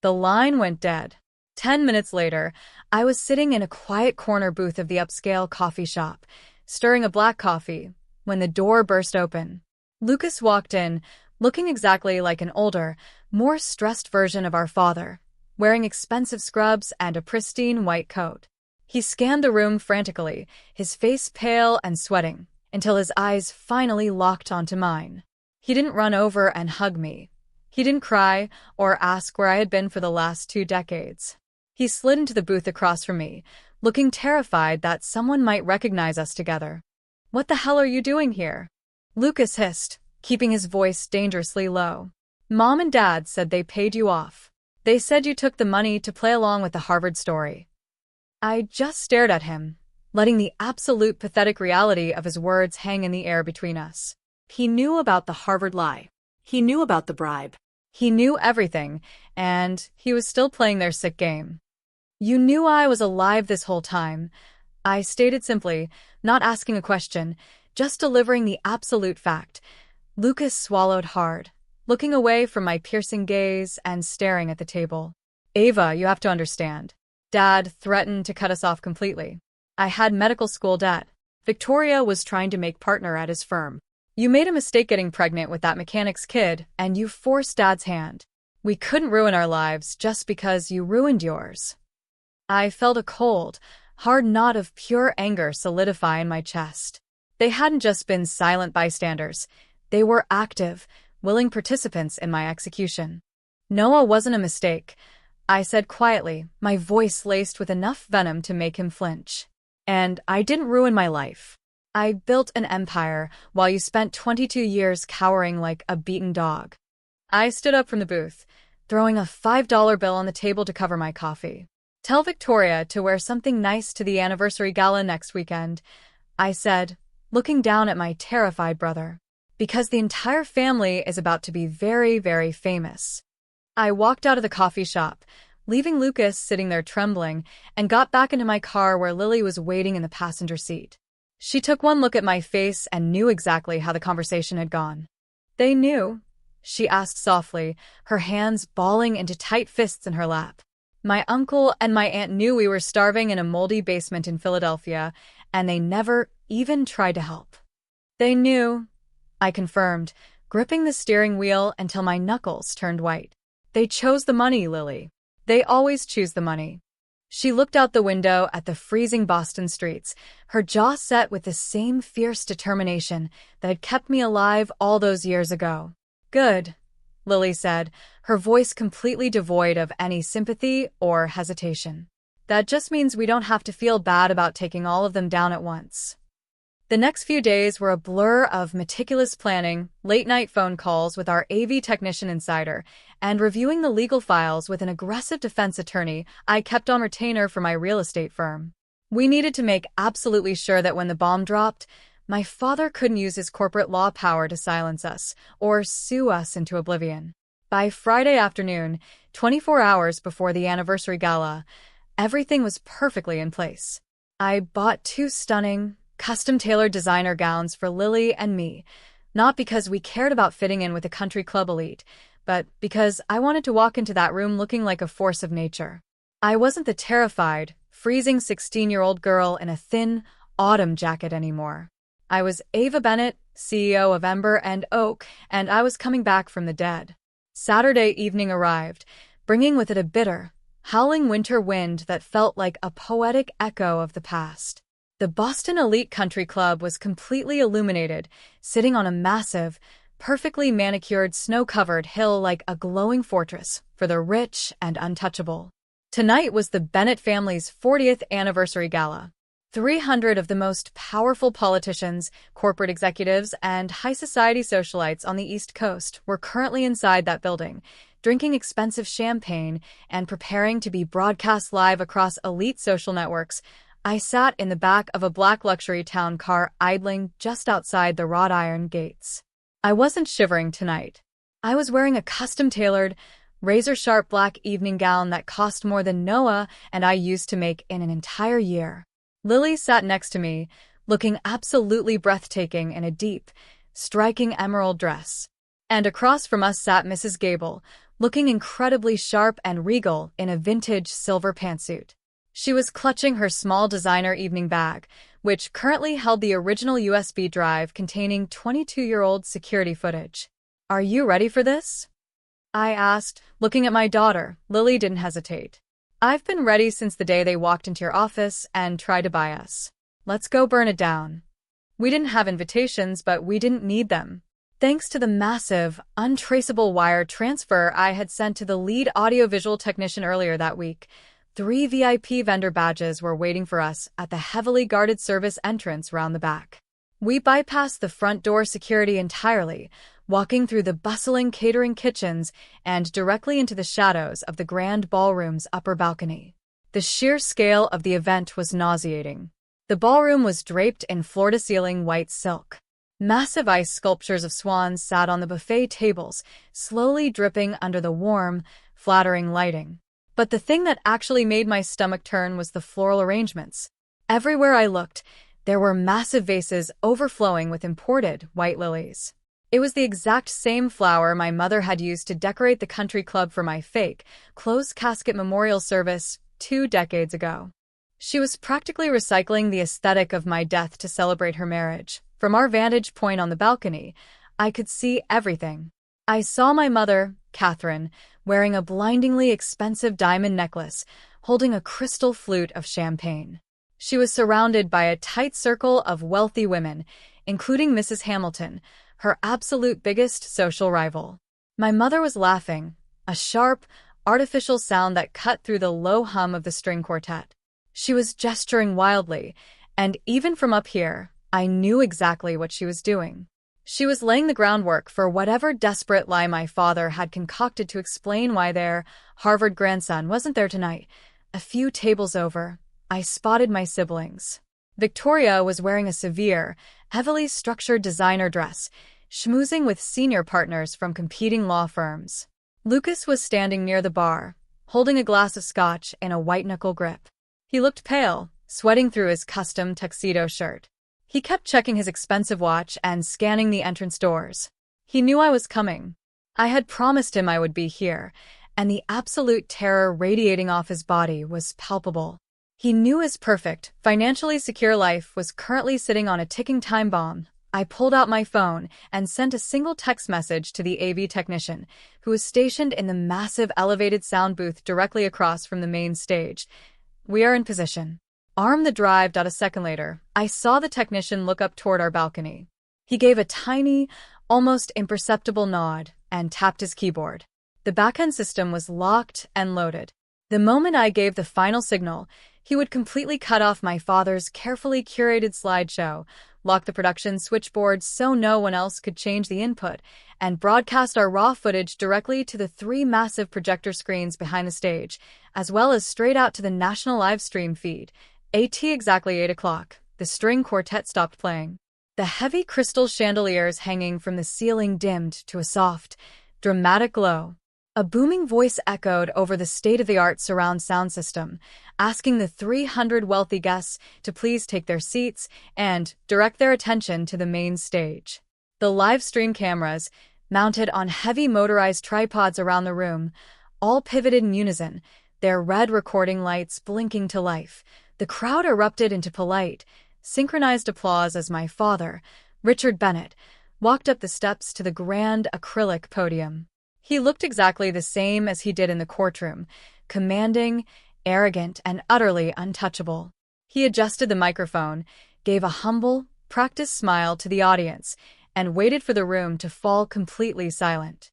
The line went dead. 10 minutes later, I was sitting in a quiet corner booth of the upscale coffee shop, stirring a black coffee, when the door burst open. Lucas walked in, looking exactly like an older, more stressed version of our father, wearing expensive scrubs and a pristine white coat. He scanned the room frantically, his face pale and sweating, until his eyes finally locked onto mine. He didn't run over and hug me. He didn't cry or ask where I had been for the last 2 decades. He slid into the booth across from me, looking terrified that someone might recognize us together. "What the hell are you doing here?" Lucas hissed, keeping his voice dangerously low. "Mom and Dad said they paid you off. They said you took the money to play along with the Harvard story." I just stared at him, letting the absolute pathetic reality of his words hang in the air between us. He knew about the Harvard lie. He knew about the bribe. He knew everything, and he was still playing their sick game. "You knew I was alive this whole time," I stated simply, not asking a question, just delivering the absolute fact. Lucas swallowed hard, looking away from my piercing gaze and staring at the table. "Ava, you have to understand. Dad threatened to cut us off completely. I had medical school debt. Victoria was trying to make partner at his firm. You made a mistake getting pregnant with that mechanic's kid, and you forced Dad's hand. We couldn't ruin our lives just because you ruined yours." I felt a cold, hard knot of pure anger solidify in my chest. They hadn't just been silent bystanders. They were active, willing participants in my execution. "Noah wasn't a mistake," I said quietly, my voice laced with enough venom to make him flinch. "And I didn't ruin my life. I built an empire while you spent 22 years cowering like a beaten dog." I stood up from the booth, throwing a $5 bill on the table to cover my coffee. "Tell Victoria to wear something nice to the anniversary gala next weekend," I said, looking down at my terrified brother. "Because the entire family is about to be very, very famous." I walked out of the coffee shop, leaving Lucas sitting there trembling, and got back into my car where Lily was waiting in the passenger seat. She took one look at my face and knew exactly how the conversation had gone. "They knew?" she asked softly, her hands balling into tight fists in her lap. "My uncle and my aunt knew we were starving in a moldy basement in Philadelphia, and they never even tried to help." "They knew," I confirmed, gripping the steering wheel until my knuckles turned white. "They chose the money, Lily. They always choose the money." She looked out the window at the freezing Boston streets, her jaw set with the same fierce determination that had kept me alive all those years ago. "Good," Lily said, her voice completely devoid of any sympathy or hesitation. "That just means we don't have to feel bad about taking all of them down at once." The next few days were a blur of meticulous planning, late-night phone calls with our AV technician insider, and reviewing the legal files with an aggressive defense attorney I kept on retainer for my real estate firm. We needed to make absolutely sure that when the bomb dropped, my father couldn't use his corporate law power to silence us or sue us into oblivion. By Friday afternoon, 24 hours before the anniversary gala, everything was perfectly in place. I bought 2 stunning, custom-tailored designer gowns for Lily and me, not because we cared about fitting in with the country club elite, but because I wanted to walk into that room looking like a force of nature. I wasn't the terrified, freezing 16-year-old girl in a thin, autumn jacket anymore. I was Ava Bennett, CEO of Ember and Oak, and I was coming back from the dead. Saturday evening arrived, bringing with it a bitter, howling winter wind that felt like a poetic echo of the past. The Boston Elite Country Club was completely illuminated, sitting on a massive, perfectly manicured snow-covered hill like a glowing fortress for the rich and untouchable. Tonight was the Bennett family's 40th anniversary gala. 300 of the most powerful politicians, corporate executives, and high society socialites on the East Coast were currently inside that building, drinking expensive champagne and preparing to be broadcast live across elite social networks. I sat in the back of a black luxury town car idling just outside the wrought iron gates. I wasn't shivering tonight. I was wearing a custom-tailored, razor-sharp black evening gown that cost more than Noah and I used to make in an entire year. Lily sat next to me, looking absolutely breathtaking in a deep, striking emerald dress. And across from us sat Mrs. Gable, looking incredibly sharp and regal in a vintage silver pantsuit. She was clutching her small designer evening bag, which currently held the original USB drive containing 22-year-old security footage. "Are you ready for this?" I asked, looking at my daughter. Lily didn't hesitate. "I've been ready since the day they walked into your office and tried to buy us. Let's go burn it down." We didn't have invitations, but we didn't need them. Thanks to the massive, untraceable wire transfer I had sent to the lead audiovisual technician earlier that week, 3 VIP vendor badges were waiting for us at the heavily guarded service entrance round the back. We bypassed the front door security entirely, walking through the bustling catering kitchens and directly into the shadows of the grand ballroom's upper balcony. The sheer scale of the event was nauseating. The ballroom was draped in floor-to-ceiling white silk. Massive ice sculptures of swans sat on the buffet tables, slowly dripping under the warm, flattering lighting. But the thing that actually made my stomach turn was the floral arrangements. Everywhere I looked, there were massive vases overflowing with imported white lilies. It was the exact same flower my mother had used to decorate the country club for my fake, closed-casket memorial service 2 decades ago. She was practically recycling the aesthetic of my death to celebrate her marriage. From our vantage point on the balcony, I could see everything. I saw my mother, Catherine, wearing a blindingly expensive diamond necklace, holding a crystal flute of champagne. She was surrounded by a tight circle of wealthy women, including Mrs. Hamilton, her absolute biggest social rival. My mother was laughing, a sharp, artificial sound that cut through the low hum of the string quartet. She was gesturing wildly, and even from up here, I knew exactly what she was doing. She was laying the groundwork for whatever desperate lie my father had concocted to explain why their Harvard grandson wasn't there tonight. A few tables over, I spotted my siblings. Victoria was wearing a severe, heavily structured designer dress, schmoozing with senior partners from competing law firms. Lucas was standing near the bar, holding a glass of scotch in a white-knuckle grip. He looked pale, sweating through his custom tuxedo shirt. He kept checking his expensive watch and scanning the entrance doors. He knew I was coming. I had promised him I would be here, and the absolute terror radiating off his body was palpable. He knew his perfect, financially secure life was currently sitting on a ticking time bomb. I pulled out my phone and sent a single text message to the AV technician, who was stationed in the massive elevated sound booth directly across from the main stage. "We are in position." Arm the drive. A second later, I saw the technician look up toward our balcony. He gave a tiny, almost imperceptible nod and tapped his keyboard. The back-end system was locked and loaded. The moment I gave the final signal, he would completely cut off my father's carefully curated slideshow, lock the production switchboard so no one else could change the input, and broadcast our raw footage directly to the 3 massive projector screens behind the stage, as well as straight out to the national live stream feed. At exactly 8 o'clock, the string quartet stopped playing. The heavy crystal chandeliers hanging from the ceiling dimmed to a soft, dramatic glow. A booming voice echoed over the state-of-the-art surround sound system, asking the 300 wealthy guests to please take their seats and direct their attention to the main stage. The live stream cameras, mounted on heavy motorized tripods around the room, all pivoted in unison, their red recording lights blinking to life. The crowd erupted into polite, synchronized applause as my father, Richard Bennett, walked up the steps to the grand acrylic podium. He looked exactly the same as he did in the courtroom, commanding, arrogant, and utterly untouchable. He adjusted the microphone, gave a humble, practiced smile to the audience, and waited for the room to fall completely silent.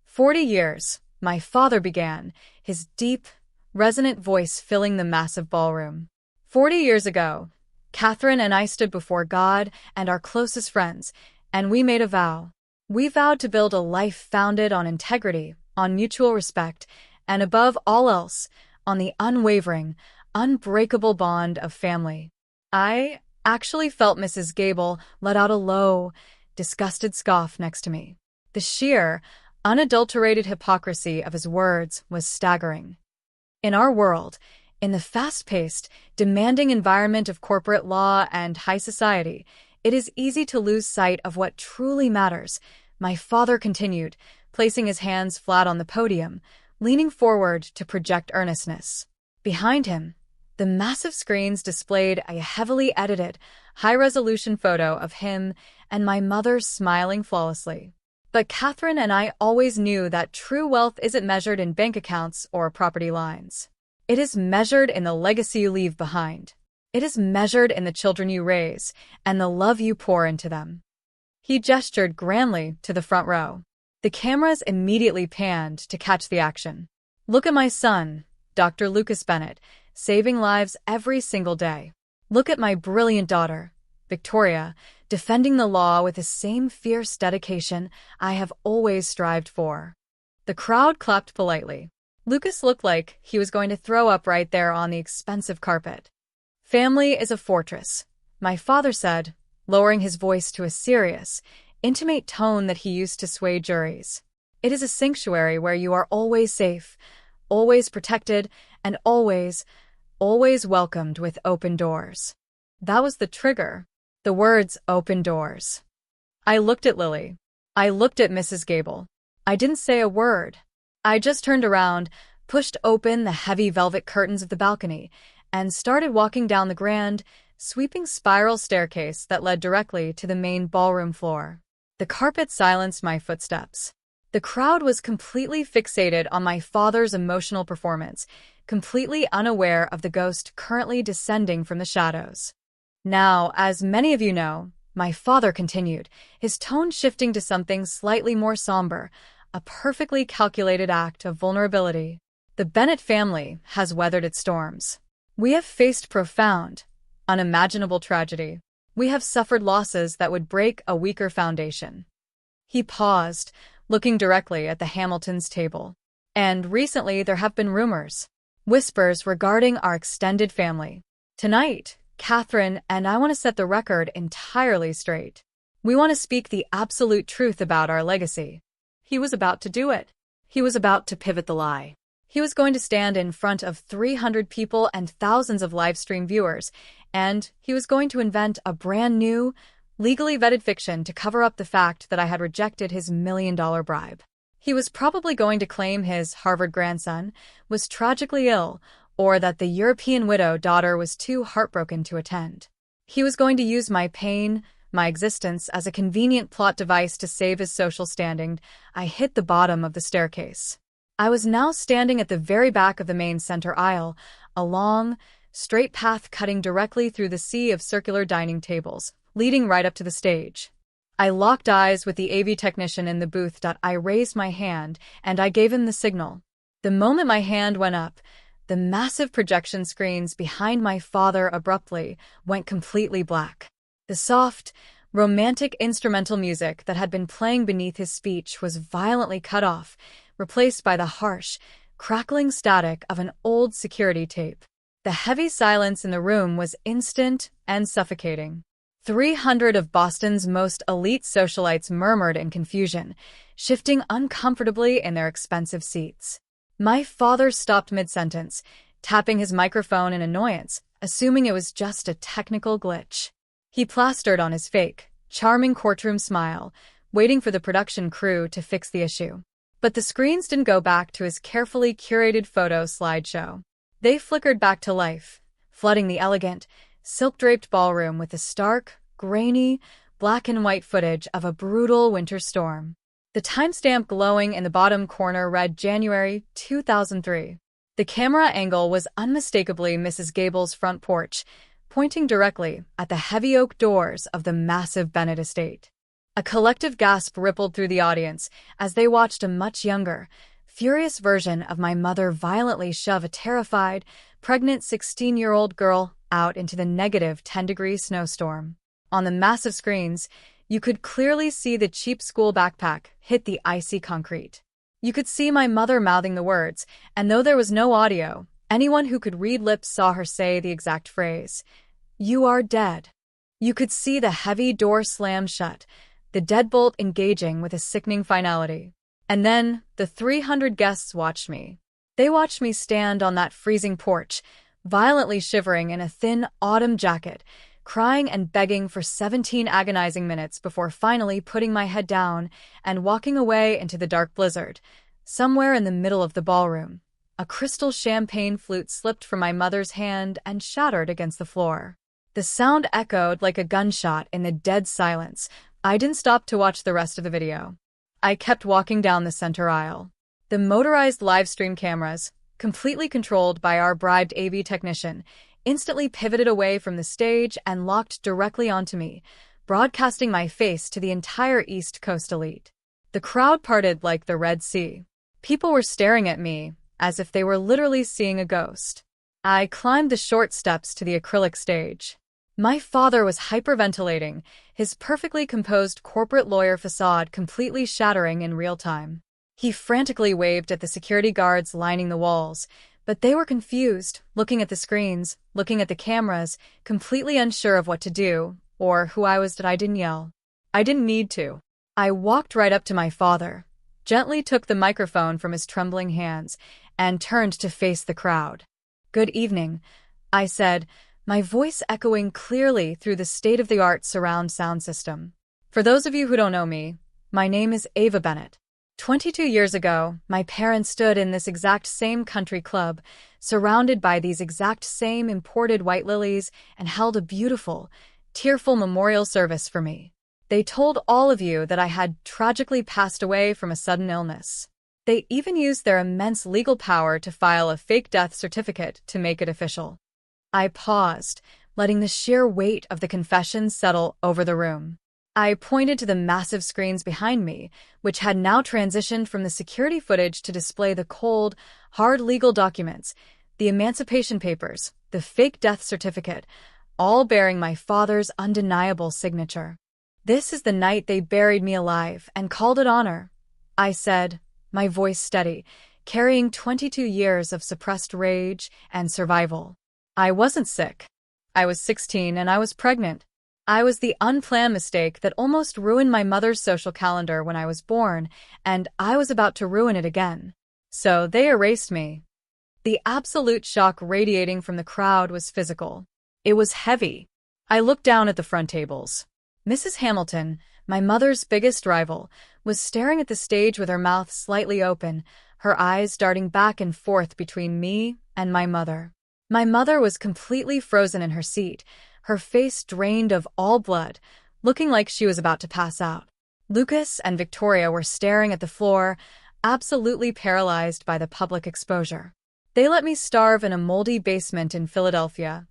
40 years, my father began, his deep, resonant voice filling the massive ballroom. 40 years ago, Catherine and I stood before God and our closest friends, and we made a vow. We vowed to build a life founded on integrity, on mutual respect, and above all else, on the unwavering, unbreakable bond of family. I actually felt Mrs. Gable let out a low, disgusted scoff next to me. The sheer, unadulterated hypocrisy of his words was staggering. In our world, In the fast-paced, demanding environment of corporate law and high society, it is easy to lose sight of what truly matters, my father continued, placing his hands flat on the podium, leaning forward to project earnestness. Behind him, the massive screens displayed a heavily edited, high-resolution photo of him and my mother smiling flawlessly. But Catherine and I always knew that true wealth isn't measured in bank accounts or property lines. It is measured in the legacy you leave behind. It is measured in the children you raise and the love you pour into them. He gestured grandly to the front row. The cameras immediately panned to catch the action. Look at my son, Dr. Lucas Bennett, saving lives every single day. Look at my brilliant daughter, Victoria, defending the law with the same fierce dedication I have always strived for. The crowd clapped politely. Lucas looked like he was going to throw up right there on the expensive carpet. Family is a fortress, my father said, lowering his voice to a serious, intimate tone that he used to sway juries. It is a sanctuary where you are always safe, always protected, and always welcomed with open doors. That was the trigger. The words open doors. I looked at Lily. I looked at Mrs. Gable. I didn't say a word. I just turned around, pushed open the heavy velvet curtains of the balcony, and started walking down the grand, sweeping spiral staircase that led directly to the main ballroom floor. The carpet silenced my footsteps. The crowd was completely fixated on my father's emotional performance, completely unaware of the ghost currently descending from the shadows. Now, as many of you know, my father continued, his tone shifting to something slightly more somber, a perfectly calculated act of vulnerability. The Bennett family has weathered its storms. We have faced profound, unimaginable tragedy. We have suffered losses that would break a weaker foundation. He paused, looking directly at the Hamiltons' table. And recently there have been rumors, whispers regarding our extended family. Tonight, Catherine and I want to set the record entirely straight. We want to speak the absolute truth about our legacy. He was about to do it. He was about to pivot the lie. He was going to stand in front of 300 people and thousands of live stream viewers, and he was going to invent a brand new, legally vetted fiction to cover up the fact that I had rejected his $1 million bribe. He was probably going to claim his Harvard grandson was tragically ill, or that the European widow daughter was too heartbroken to attend. He was going to use my pain, my existence, as a convenient plot device to save his social standing. I hit the bottom of the staircase. I was now standing at the very back of the main center aisle, a long, straight path cutting directly through the sea of circular dining tables, leading right up to the stage. I locked eyes with the AV technician in the booth. I raised my hand, and I gave him the signal. The moment my hand went up, the massive projection screens behind my father abruptly went completely black. The soft, romantic instrumental music that had been playing beneath his speech was violently cut off, replaced by the harsh, crackling static of an old security tape. The heavy silence in the room was instant and suffocating. 300 of Boston's most elite socialites murmured in confusion, shifting uncomfortably in their expensive seats. My father stopped mid-sentence, tapping his microphone in annoyance, assuming it was just a technical glitch. He plastered on his fake, charming courtroom smile, waiting for the production crew to fix the issue. But the screens didn't go back to his carefully curated photo slideshow. They flickered back to life, flooding the elegant, silk-draped ballroom with the stark, grainy, black and white footage of a brutal winter storm. The timestamp glowing in the bottom corner read January 2003. The camera angle was unmistakably Mrs. Gable's front porch, pointing directly at the heavy oak doors of the massive Bennett estate. A collective gasp rippled through the audience as they watched a much younger, furious version of my mother violently shove a terrified, pregnant 16-year-old girl out into the negative 10-degree snowstorm. On the massive screens, you could clearly see the cheap school backpack hit the icy concrete. You could see my mother mouthing the words, and though there was no audio, anyone who could read lips saw her say the exact phrase, "You are dead." You could see the heavy door slam shut, the deadbolt engaging with a sickening finality. And then the 300 guests watched me. They watched me stand on that freezing porch, violently shivering in a thin autumn jacket, crying and begging for 17 agonizing minutes before finally putting my head down and walking away into the dark blizzard. Somewhere in the middle of the ballroom, a crystal champagne flute slipped from my mother's hand and shattered against the floor. The sound echoed like a gunshot in the dead silence. I didn't stop to watch the rest of the video. I kept walking down the center aisle. The motorized live stream cameras, completely controlled by our bribed AV technician, instantly pivoted away from the stage and locked directly onto me, broadcasting my face to the entire East Coast elite. The crowd parted like the Red Sea. People were staring at me as if they were literally seeing a ghost. I climbed the short steps to the acrylic stage. My father was hyperventilating, his perfectly composed corporate lawyer facade completely shattering in real time. He frantically waved at the security guards lining the walls, but they were confused, looking at the screens, looking at the cameras, completely unsure of what to do, or who I was that I didn't yell. I didn't need to. I walked right up to my father, gently took the microphone from his trembling hands, and turned to face the crowd. "Good evening," I said, my voice echoing clearly through the state-of-the-art surround sound system. "For those of you who don't know me, my name is Ava Bennett. 22 years ago, my parents stood in this exact same country club, surrounded by these exact same imported white lilies, and held a beautiful, tearful memorial service for me. They told all of you that I had tragically passed away from a sudden illness. They even used their immense legal power to file a fake death certificate to make it official." I paused, letting the sheer weight of the confession settle over the room. I pointed to the massive screens behind me, which had now transitioned from the security footage to display the cold, hard legal documents, the Emancipation Papers, the fake death certificate, all bearing my father's undeniable signature. "This is the night they buried me alive and called it honor," I said, my voice steady, carrying 22 years of suppressed rage and survival. I wasn't sick. I was 16 and I was pregnant. I was the unplanned mistake that almost ruined my mother's social calendar when I was born, and I was about to ruin it again. So they erased me. The absolute shock radiating from the crowd was physical. It was heavy. I looked down at the front tables. Mrs. Hamilton, my mother's biggest rival, was staring at the stage with her mouth slightly open, her eyes darting back and forth between me and my mother. My mother was completely frozen in her seat, her face drained of all blood, looking like she was about to pass out. Lucas and Victoria were staring at the floor, absolutely paralyzed by the public exposure. "They let me starve in a moldy basement in Philadelphia,"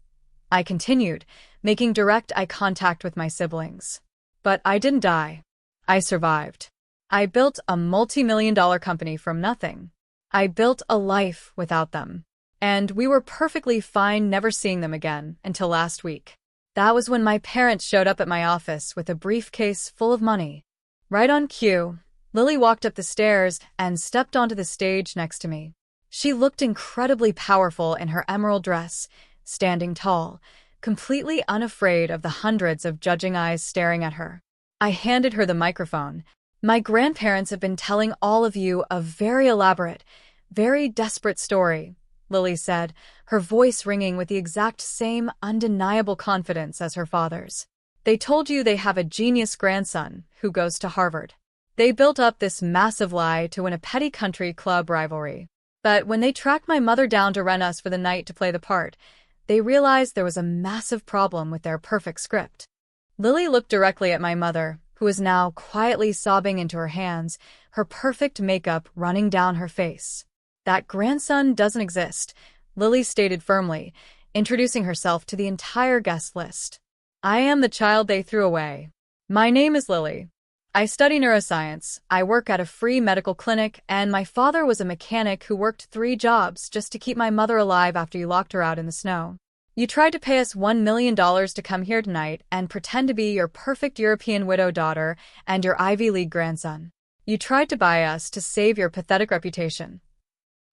I continued, making direct eye contact with my siblings. "But I didn't die. I survived. I built a multi-million-dollar company from nothing. I built a life without them. And we were perfectly fine never seeing them again until last week. That was when my parents showed up at my office with a briefcase full of money." Right on cue, Lily walked up the stairs and stepped onto the stage next to me. She looked incredibly powerful in her emerald dress, standing tall, completely unafraid of the hundreds of judging eyes staring at her. I handed her the microphone. "My grandparents have been telling all of you a very elaborate, very desperate story," Lily said, her voice ringing with the exact same undeniable confidence as her father's. "They told you they have a genius grandson who goes to Harvard. They built up this massive lie to win a petty country club rivalry. But when they tracked my mother down to rent us for the night to play the part, they realized there was a massive problem with their perfect script." Lily looked directly at my mother, who was now quietly sobbing into her hands, her perfect makeup running down her face. "That grandson doesn't exist," Lily stated firmly, introducing herself to the entire guest list. "I am the child they threw away. My name is Lily. I study neuroscience, I work at a free medical clinic, and my father was a mechanic who worked 3 jobs just to keep my mother alive after you locked her out in the snow. You tried to pay us $1 million to come here tonight and pretend to be your perfect European widow daughter and your Ivy League grandson. You tried to buy us to save your pathetic reputation."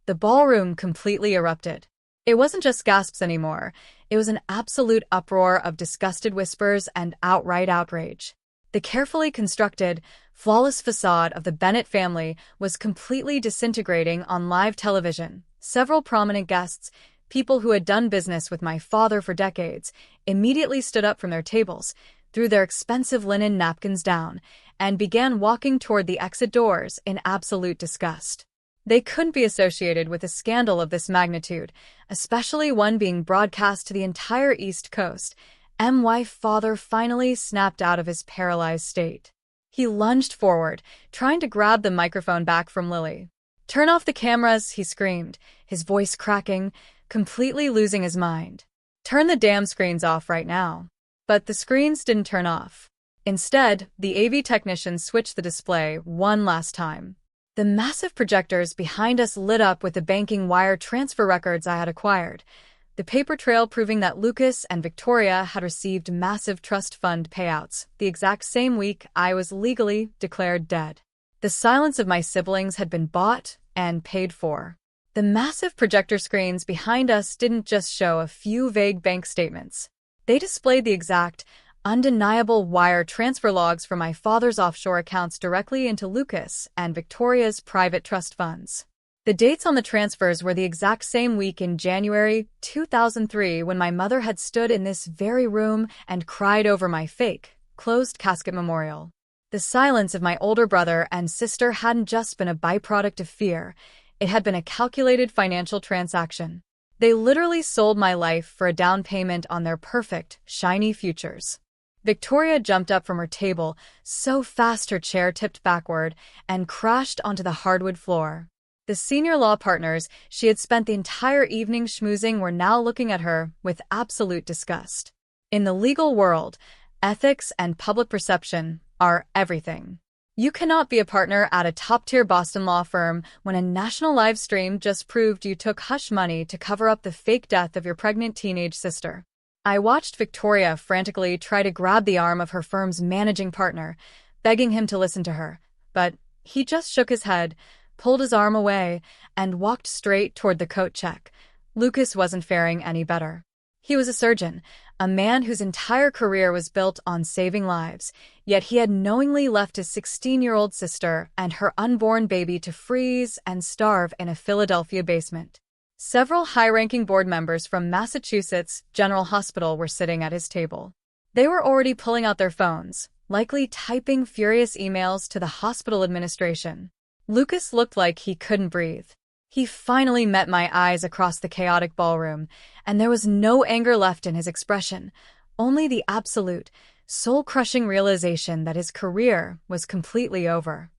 The ballroom completely erupted. It wasn't just gasps anymore. It was an absolute uproar of disgusted whispers and outright outrage. The carefully constructed, flawless facade of the Bennett family was completely disintegrating on live television. Several prominent guests, People who had done business with my father for decades immediately stood up from their tables, threw their expensive linen napkins down, and began walking toward the exit doors in absolute disgust. They couldn't be associated with a scandal of this magnitude, especially one being broadcast to the entire East Coast. My father finally snapped out of his paralyzed state. He lunged forward, trying to grab the microphone back from Lily. "Turn off the cameras," he screamed, his voice cracking, completely losing his mind. "Turn the damn screens off right now." But the screens didn't turn off. Instead, the AV technician switched the display one last time. The massive projectors behind us lit up with the banking wire transfer records I had acquired, the paper trail proving that Lucas and Victoria had received massive trust fund payouts the exact same week I was legally declared dead. The silence of my siblings had been bought and paid for. The massive projector screens behind us didn't just show a few vague bank statements. They displayed the exact, undeniable wire transfer logs from my father's offshore accounts directly into Lucas and Victoria's private trust funds. The dates on the transfers were the exact same week in January 2003 when my mother had stood in this very room and cried over my fake, closed casket memorial. The silence of my older brother and sister hadn't just been a byproduct of fear, it had been a calculated financial transaction. They literally sold my life for a down payment on their perfect, shiny futures. Victoria jumped up from her table, so fast her chair tipped backward, and crashed onto the hardwood floor. The senior law partners she had spent the entire evening schmoozing were now looking at her with absolute disgust. In the legal world, ethics and public perception are everything. You cannot be a partner at a top-tier Boston law firm when a national live stream just proved you took hush money to cover up the fake death of your pregnant teenage sister. I watched Victoria frantically try to grab the arm of her firm's managing partner, begging him to listen to her, but he just shook his head, pulled his arm away, and walked straight toward the coat check. Lucas wasn't faring any better. He was a surgeon, a man whose entire career was built on saving lives, yet he had knowingly left his 16-year-old sister and her unborn baby to freeze and starve in a Philadelphia basement. Several high-ranking board members from Massachusetts General Hospital were sitting at his table. They were already pulling out their phones, likely typing furious emails to the hospital administration. Lucas looked like he couldn't breathe. He finally met my eyes across the chaotic ballroom, and there was no anger left in his expression, only the absolute, soul-crushing realization that his career was completely over.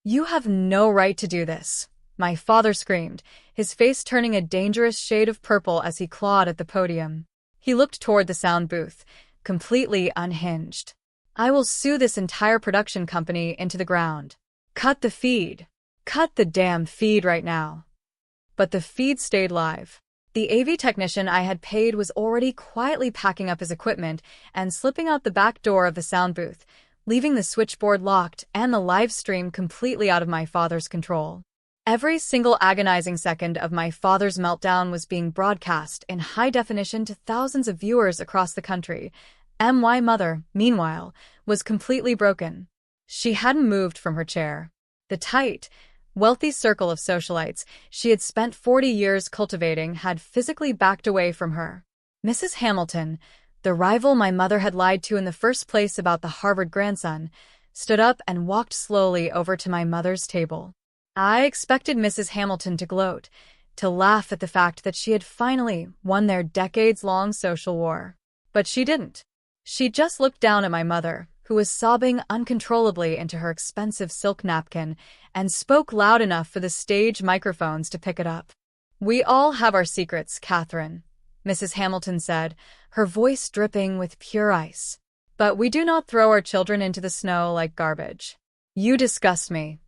"You have no right to do this," my father screamed, his face turning a dangerous shade of purple as he clawed at the podium. He looked toward the sound booth, completely unhinged. "I will sue this entire production company into the ground. Cut the feed. Cut the damn feed right now." But the feed stayed live. The AV technician I had paid was already quietly packing up his equipment and slipping out the back door of the sound booth, leaving the switchboard locked and the live stream completely out of my father's control. Every single agonizing second of my father's meltdown was being broadcast in high definition to thousands of viewers across the country. My mother, meanwhile, was completely broken. She hadn't moved from her chair. The tight, wealthy circle of socialites she had spent 40 years cultivating had physically backed away from her. Mrs. Hamilton, the rival my mother had lied to in the first place about the Harvard grandson, stood up and walked slowly over to my mother's table. I expected Mrs. Hamilton to gloat, to laugh at the fact that she had finally won their decades-long social war. But she didn't. She just looked down at my mother, who was sobbing uncontrollably into her expensive silk napkin, and spoke loud enough for the stage microphones to pick it up. "We all have our secrets, Catherine," Mrs. Hamilton said, her voice dripping with pure ice. "But we do not throw our children into the snow like garbage. You disgust me."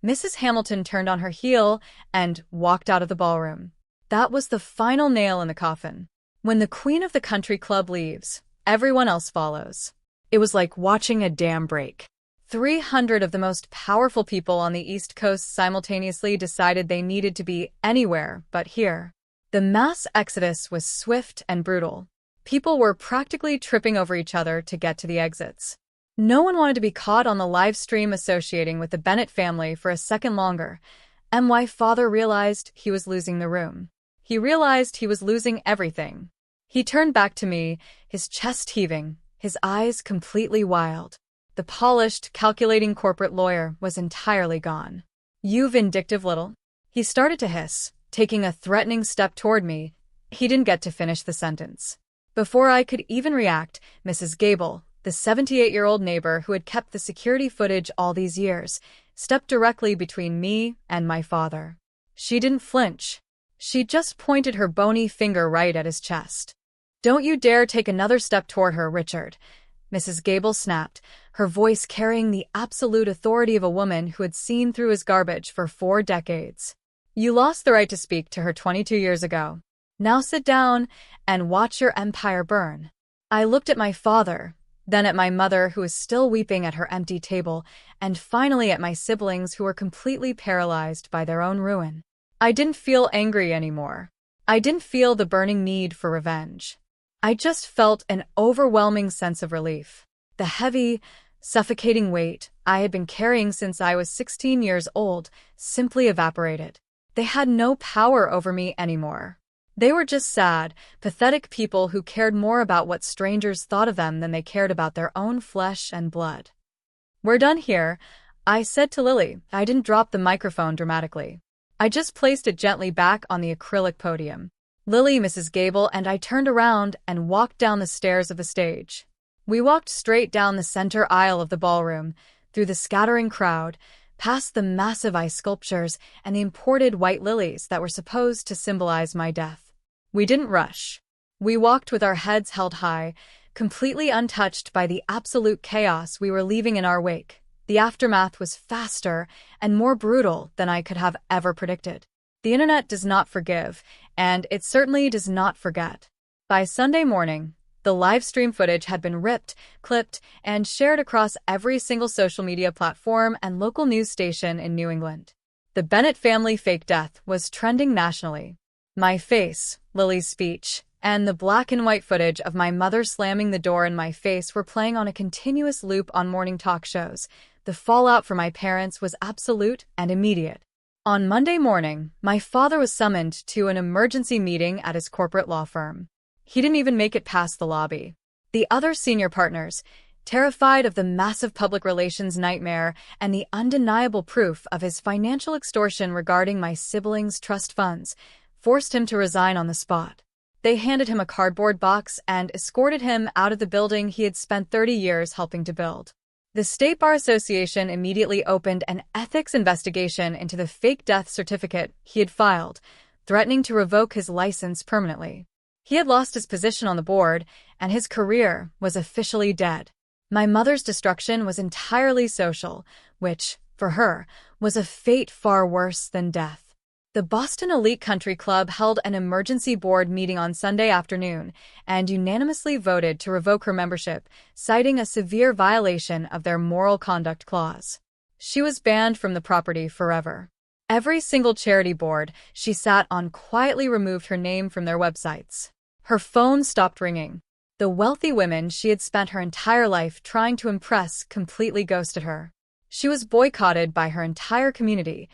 Mrs. Hamilton turned on her heel and walked out of the ballroom. That was the final nail in the coffin. When the queen of the country club leaves, everyone else follows. It was like watching a dam break. 300 of the most powerful people on the East Coast simultaneously decided they needed to be anywhere but here. The mass exodus was swift and brutal. People were practically tripping over each other to get to the exits. No one wanted to be caught on the live stream associating with the Bennett family for a second longer. My father realized he was losing the room. He realized he was losing everything. He turned back to me, his chest heaving, his eyes completely wild. The polished, calculating corporate lawyer was entirely gone. "You vindictive little..." He started to hiss, taking a threatening step toward me. He didn't get to finish the sentence. Before I could even react, Mrs. Gable, the 78-year-old neighbor who had kept the security footage all these years, stepped directly between me and my father. She didn't flinch. She just pointed her bony finger right at his chest. "Don't you dare take another step toward her, Richard," Mrs. Gable snapped, her voice carrying the absolute authority of a woman who had seen through his garbage for 4 decades. "You lost the right to speak to her 22 years ago. Now sit down and watch your empire burn." I looked at my father, then at my mother who was still weeping at her empty table, and finally at my siblings who were completely paralyzed by their own ruin. I didn't feel angry anymore. I didn't feel the burning need for revenge. I just felt an overwhelming sense of relief. The heavy, suffocating weight I had been carrying since I was 16 years old simply evaporated. They had no power over me anymore. They were just sad, pathetic people who cared more about what strangers thought of them than they cared about their own flesh and blood. "We're done here," I said to Lily. I didn't drop the microphone dramatically. I just placed it gently back on the acrylic podium. Lily, Mrs. Gable, and I turned around and walked down the stairs of the stage. We walked straight down the center aisle of the ballroom, through the scattering crowd, past the massive ice sculptures and the imported white lilies that were supposed to symbolize my death. We didn't rush. We walked with our heads held high, completely untouched by the absolute chaos we were leaving in our wake. The aftermath was faster and more brutal than I could have ever predicted. The internet does not forgive, and it certainly does not forget. By Sunday morning, the live stream footage had been ripped, clipped, and shared across every single social media platform and local news station in New England. The Bennett family fake death was trending nationally. My face, Lily's speech, and the black and white footage of my mother slamming the door in my face were playing on a continuous loop on morning talk shows. The fallout for my parents was absolute and immediate. On Monday morning, my father was summoned to an emergency meeting at his corporate law firm. He didn't even make it past the lobby. The other senior partners, terrified of the massive public relations nightmare and the undeniable proof of his financial extortion regarding my siblings' trust funds, forced him to resign on the spot. They handed him a cardboard box and escorted him out of the building he had spent 30 years helping to build. The State Bar Association immediately opened an ethics investigation into the fake death certificate he had filed, threatening to revoke his license permanently. He had lost his position on the board, and his career was officially dead. My mother's destruction was entirely social, which, for her, was a fate far worse than death. The Boston Elite Country Club held an emergency board meeting on Sunday afternoon and unanimously voted to revoke her membership, citing a severe violation of their moral conduct clause. She was banned from the property forever. Every single charity board she sat on quietly removed her name from their websites. Her phone stopped ringing. The wealthy women she had spent her entire life trying to impress completely ghosted her. She was boycotted by her entire community,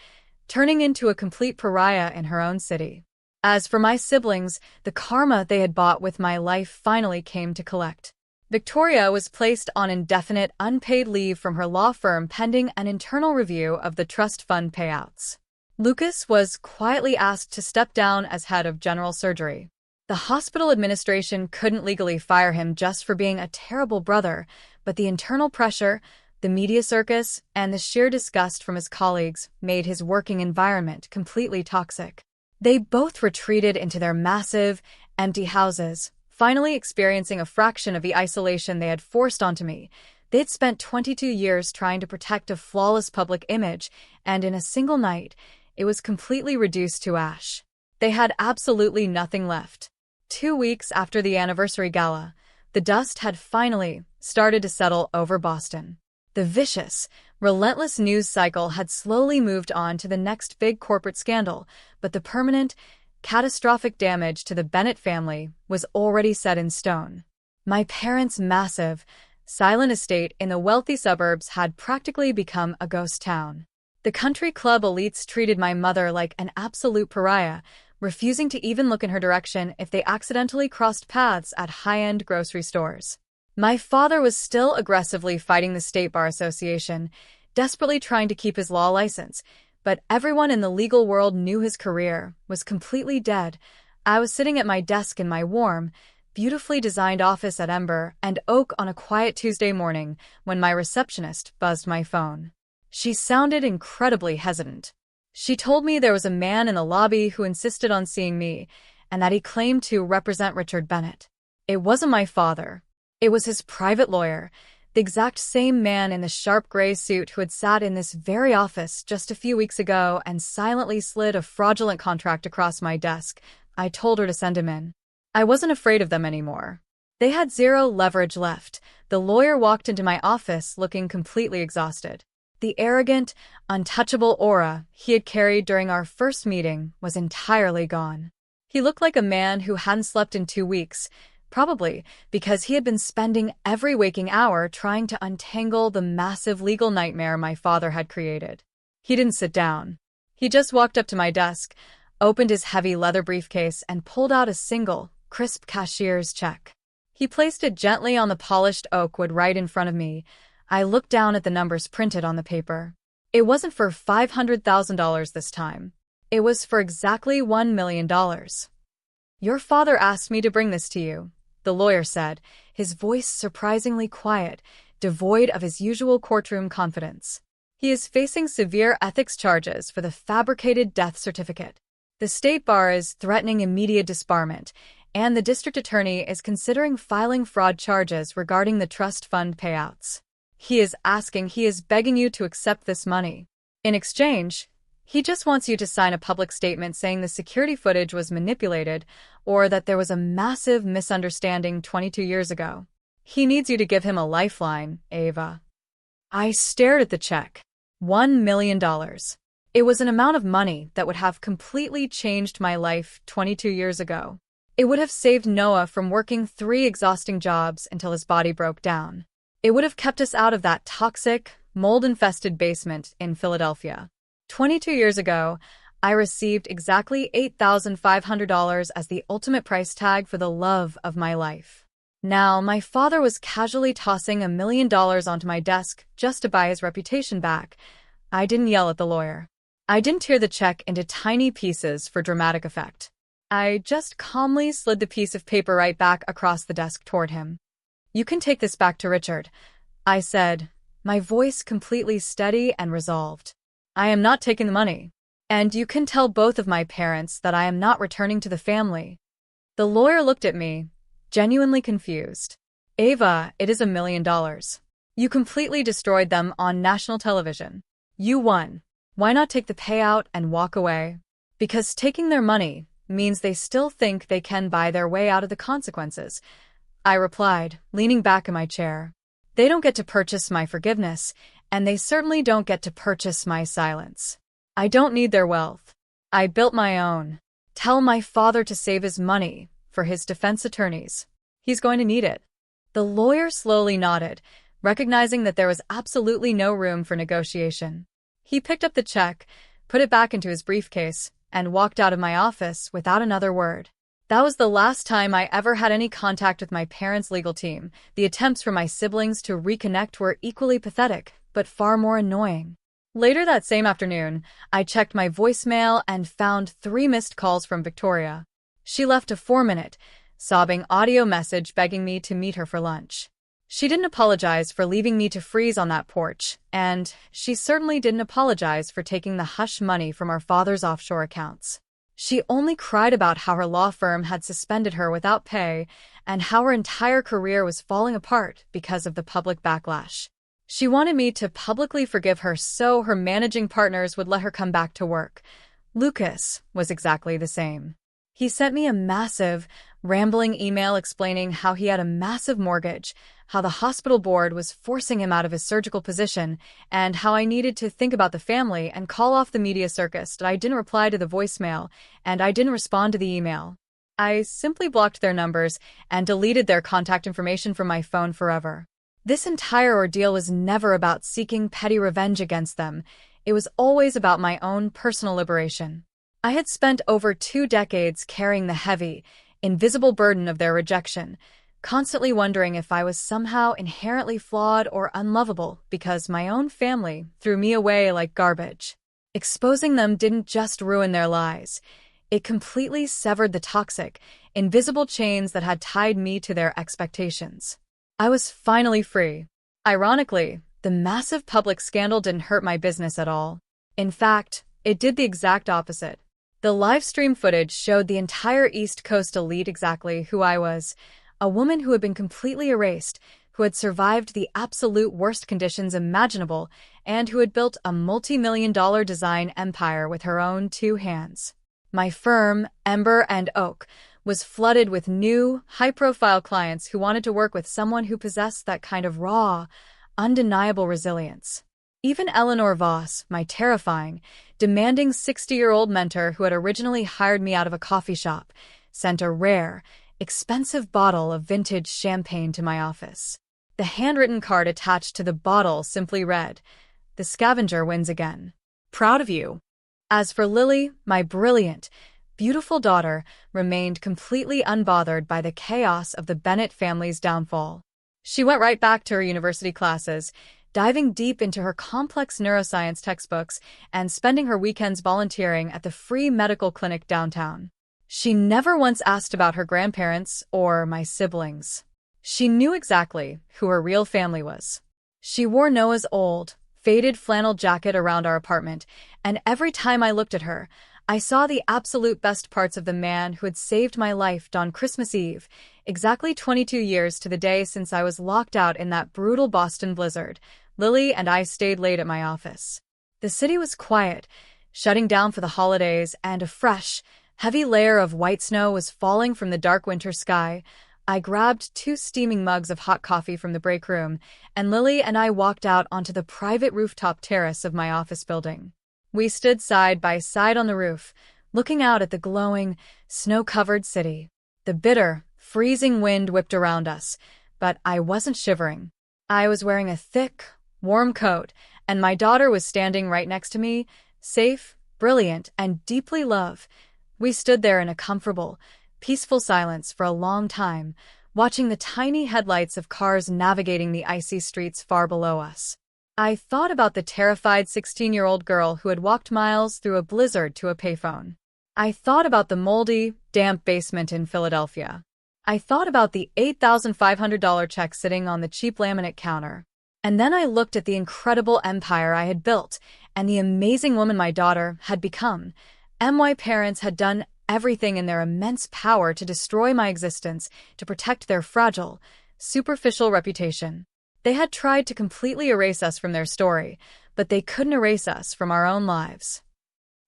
turning into a complete pariah in her own city. As for my siblings, the karma they had bought with my life finally came to collect. Victoria was placed on indefinite unpaid leave from her law firm pending an internal review of the trust fund payouts. Lucas was quietly asked to step down as head of general surgery. The hospital administration couldn't legally fire him just for being a terrible brother, but the internal pressure, the media circus, and the sheer disgust from his colleagues made his working environment completely toxic. They both retreated into their massive, empty houses, finally experiencing a fraction of the isolation they had forced onto me. They'd spent 22 years trying to protect a flawless public image, and in a single night, it was completely reduced to ash. They had absolutely nothing left. 2 weeks after the anniversary gala, the dust had finally started to settle over Boston. The vicious, relentless news cycle had slowly moved on to the next big corporate scandal, but the permanent, catastrophic damage to the Bennett family was already set in stone. My parents' massive, silent estate in the wealthy suburbs had practically become a ghost town. The country club elites treated my mother like an absolute pariah, refusing to even look in her direction if they accidentally crossed paths at high-end grocery stores. My father was still aggressively fighting the State Bar Association, desperately trying to keep his law license, but everyone in the legal world knew his career was completely dead. I was sitting at my desk in my warm, beautifully designed office at Ember and Oak on a quiet Tuesday morning when my receptionist buzzed my phone. She sounded incredibly hesitant. She told me there was a man in the lobby who insisted on seeing me, and that he claimed to represent Richard Bennett. It wasn't my father. It was his private lawyer, the exact same man in the sharp gray suit who had sat in this very office just a few weeks ago and silently slid a fraudulent contract across my desk. I told her to send him in. I wasn't afraid of them anymore. They had zero leverage left. The lawyer walked into my office looking completely exhausted. The arrogant, untouchable aura he had carried during our first meeting was entirely gone. He looked like a man who hadn't slept in 2 weeks, probably because he had been spending every waking hour trying to untangle the massive legal nightmare my father had created. He didn't sit down. He just walked up to my desk, opened his heavy leather briefcase, and pulled out a single, crisp cashier's check. He placed it gently on the polished oak wood right in front of me. I looked down at the numbers printed on the paper. It wasn't for $500,000 this time. It was for exactly $1 million. Your father asked me to bring this to you, the lawyer said, his voice surprisingly quiet, devoid of his usual courtroom confidence. He is facing severe ethics charges for the fabricated death certificate. The State Bar is threatening immediate disbarment, and the district attorney is considering filing fraud charges regarding the trust fund payouts. He is begging you to accept this money. In exchange, he just wants you to sign a public statement saying the security footage was manipulated or that there was a massive misunderstanding 22 years ago. He needs you to give him a lifeline, Ava. I stared at the check. $1 million. It was an amount of money that would have completely changed my life 22 years ago. It would have saved Noah from working 3 exhausting jobs until his body broke down. It would have kept us out of that toxic, mold-infested basement in Philadelphia. 22 years ago, I received exactly $8,500 as the ultimate price tag for the love of my life. Now, my father was casually tossing $1 million onto my desk just to buy his reputation back. I didn't yell at the lawyer. I didn't tear the check into tiny pieces for dramatic effect. I just calmly slid the piece of paper right back across the desk toward him. You can take this back to Richard, I said, my voice completely steady and resolved. I am not taking the money. And you can tell both of my parents that I am not returning to the family. The lawyer looked at me, genuinely confused. Ava, it is $1 million. You completely destroyed them on national television. You won. Why not take the payout and walk away? Because taking their money means they still think they can buy their way out of the consequences, I replied, leaning back in my chair. They don't get to purchase my forgiveness, and they certainly don't get to purchase my silence. I don't need their wealth. I built my own. Tell my father to save his money for his defense attorneys. He's going to need it. The lawyer slowly nodded, recognizing that there was absolutely no room for negotiation. He picked up the check, put it back into his briefcase, and walked out of my office without another word. That was the last time I ever had any contact with my parents' legal team. The attempts for my siblings to reconnect were equally pathetic, but far more annoying. Later that same afternoon, I checked my voicemail and found 3 missed calls from Victoria. She left a 4-minute, sobbing audio message begging me to meet her for lunch. She didn't apologize for leaving me to freeze on that porch, and she certainly didn't apologize for taking the hush money from our father's offshore accounts. She only cried about how her law firm had suspended her without pay and how her entire career was falling apart because of the public backlash. She wanted me to publicly forgive her so her managing partners would let her come back to work. Lucas was exactly the same. He sent me a massive, rambling email explaining how he had a massive mortgage, how the hospital board was forcing him out of his surgical position, and how I needed to think about the family and call off the media circus. I didn't reply to the voicemail, and I didn't respond to the email. I simply blocked their numbers and deleted their contact information from my phone forever. This entire ordeal was never about seeking petty revenge against them. It was always about my own personal liberation. I had spent over 2 decades carrying the heavy, invisible burden of their rejection, constantly wondering if I was somehow inherently flawed or unlovable because my own family threw me away like garbage. Exposing them didn't just ruin their lives. It completely severed the toxic, invisible chains that had tied me to their expectations. I was finally free. Ironically, the massive public scandal didn't hurt my business at all. In fact, it did the exact opposite. The live stream footage showed the entire East Coast elite exactly who I was, a woman who had been completely erased, who had survived the absolute worst conditions imaginable, and who had built a multi-million-dollar design empire with her own 2 hands. My firm, Ember and Oak, was flooded with new, high-profile clients who wanted to work with someone who possessed that kind of raw, undeniable resilience. Even Eleanor Voss, my terrifying, demanding 60-year-old mentor who had originally hired me out of a coffee shop, sent a rare, expensive bottle of vintage champagne to my office. The handwritten card attached to the bottle simply read, "The scavenger wins again. Proud of you." As for Lily, my brilliant, beautiful daughter remained completely unbothered by the chaos of the Bennett family's downfall. She went right back to her university classes, diving deep into her complex neuroscience textbooks and spending her weekends volunteering at the free medical clinic downtown. She never once asked about her grandparents or my siblings. She knew exactly who her real family was. She wore Noah's old, faded flannel jacket around our apartment, and every time I looked at her, I saw the absolute best parts of the man who had saved my life on Christmas Eve, exactly 22 years to the day since I was locked out in that brutal Boston blizzard. Lily and I stayed late at my office. The city was quiet, shutting down for the holidays, and a fresh, heavy layer of white snow was falling from the dark winter sky. I grabbed 2 steaming mugs of hot coffee from the break room, and Lily and I walked out onto the private rooftop terrace of my office building. We stood side by side on the roof, looking out at the glowing, snow-covered city. The bitter, freezing wind whipped around us, but I wasn't shivering. I was wearing a thick, warm coat, and my daughter was standing right next to me, safe, brilliant, and deeply loved. We stood there in a comfortable, peaceful silence for a long time, watching the tiny headlights of cars navigating the icy streets far below us. I thought about the terrified 16-year-old girl who had walked miles through a blizzard to a payphone. I thought about the moldy, damp basement in Philadelphia. I thought about the $8,500 check sitting on the cheap laminate counter. And then I looked at the incredible empire I had built and the amazing woman my daughter had become. My parents had done everything in their immense power to destroy my existence, to protect their fragile, superficial reputation. They had tried to completely erase us from their story, but they couldn't erase us from our own lives.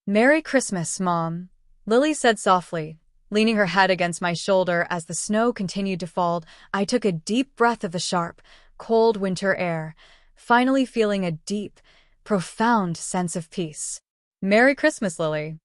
"Merry Christmas, Mom," Lily said softly, leaning her head against my shoulder as the snow continued to fall. I took a deep breath of the sharp, cold winter air, finally feeling a deep, profound sense of peace. "Merry Christmas, Lily,"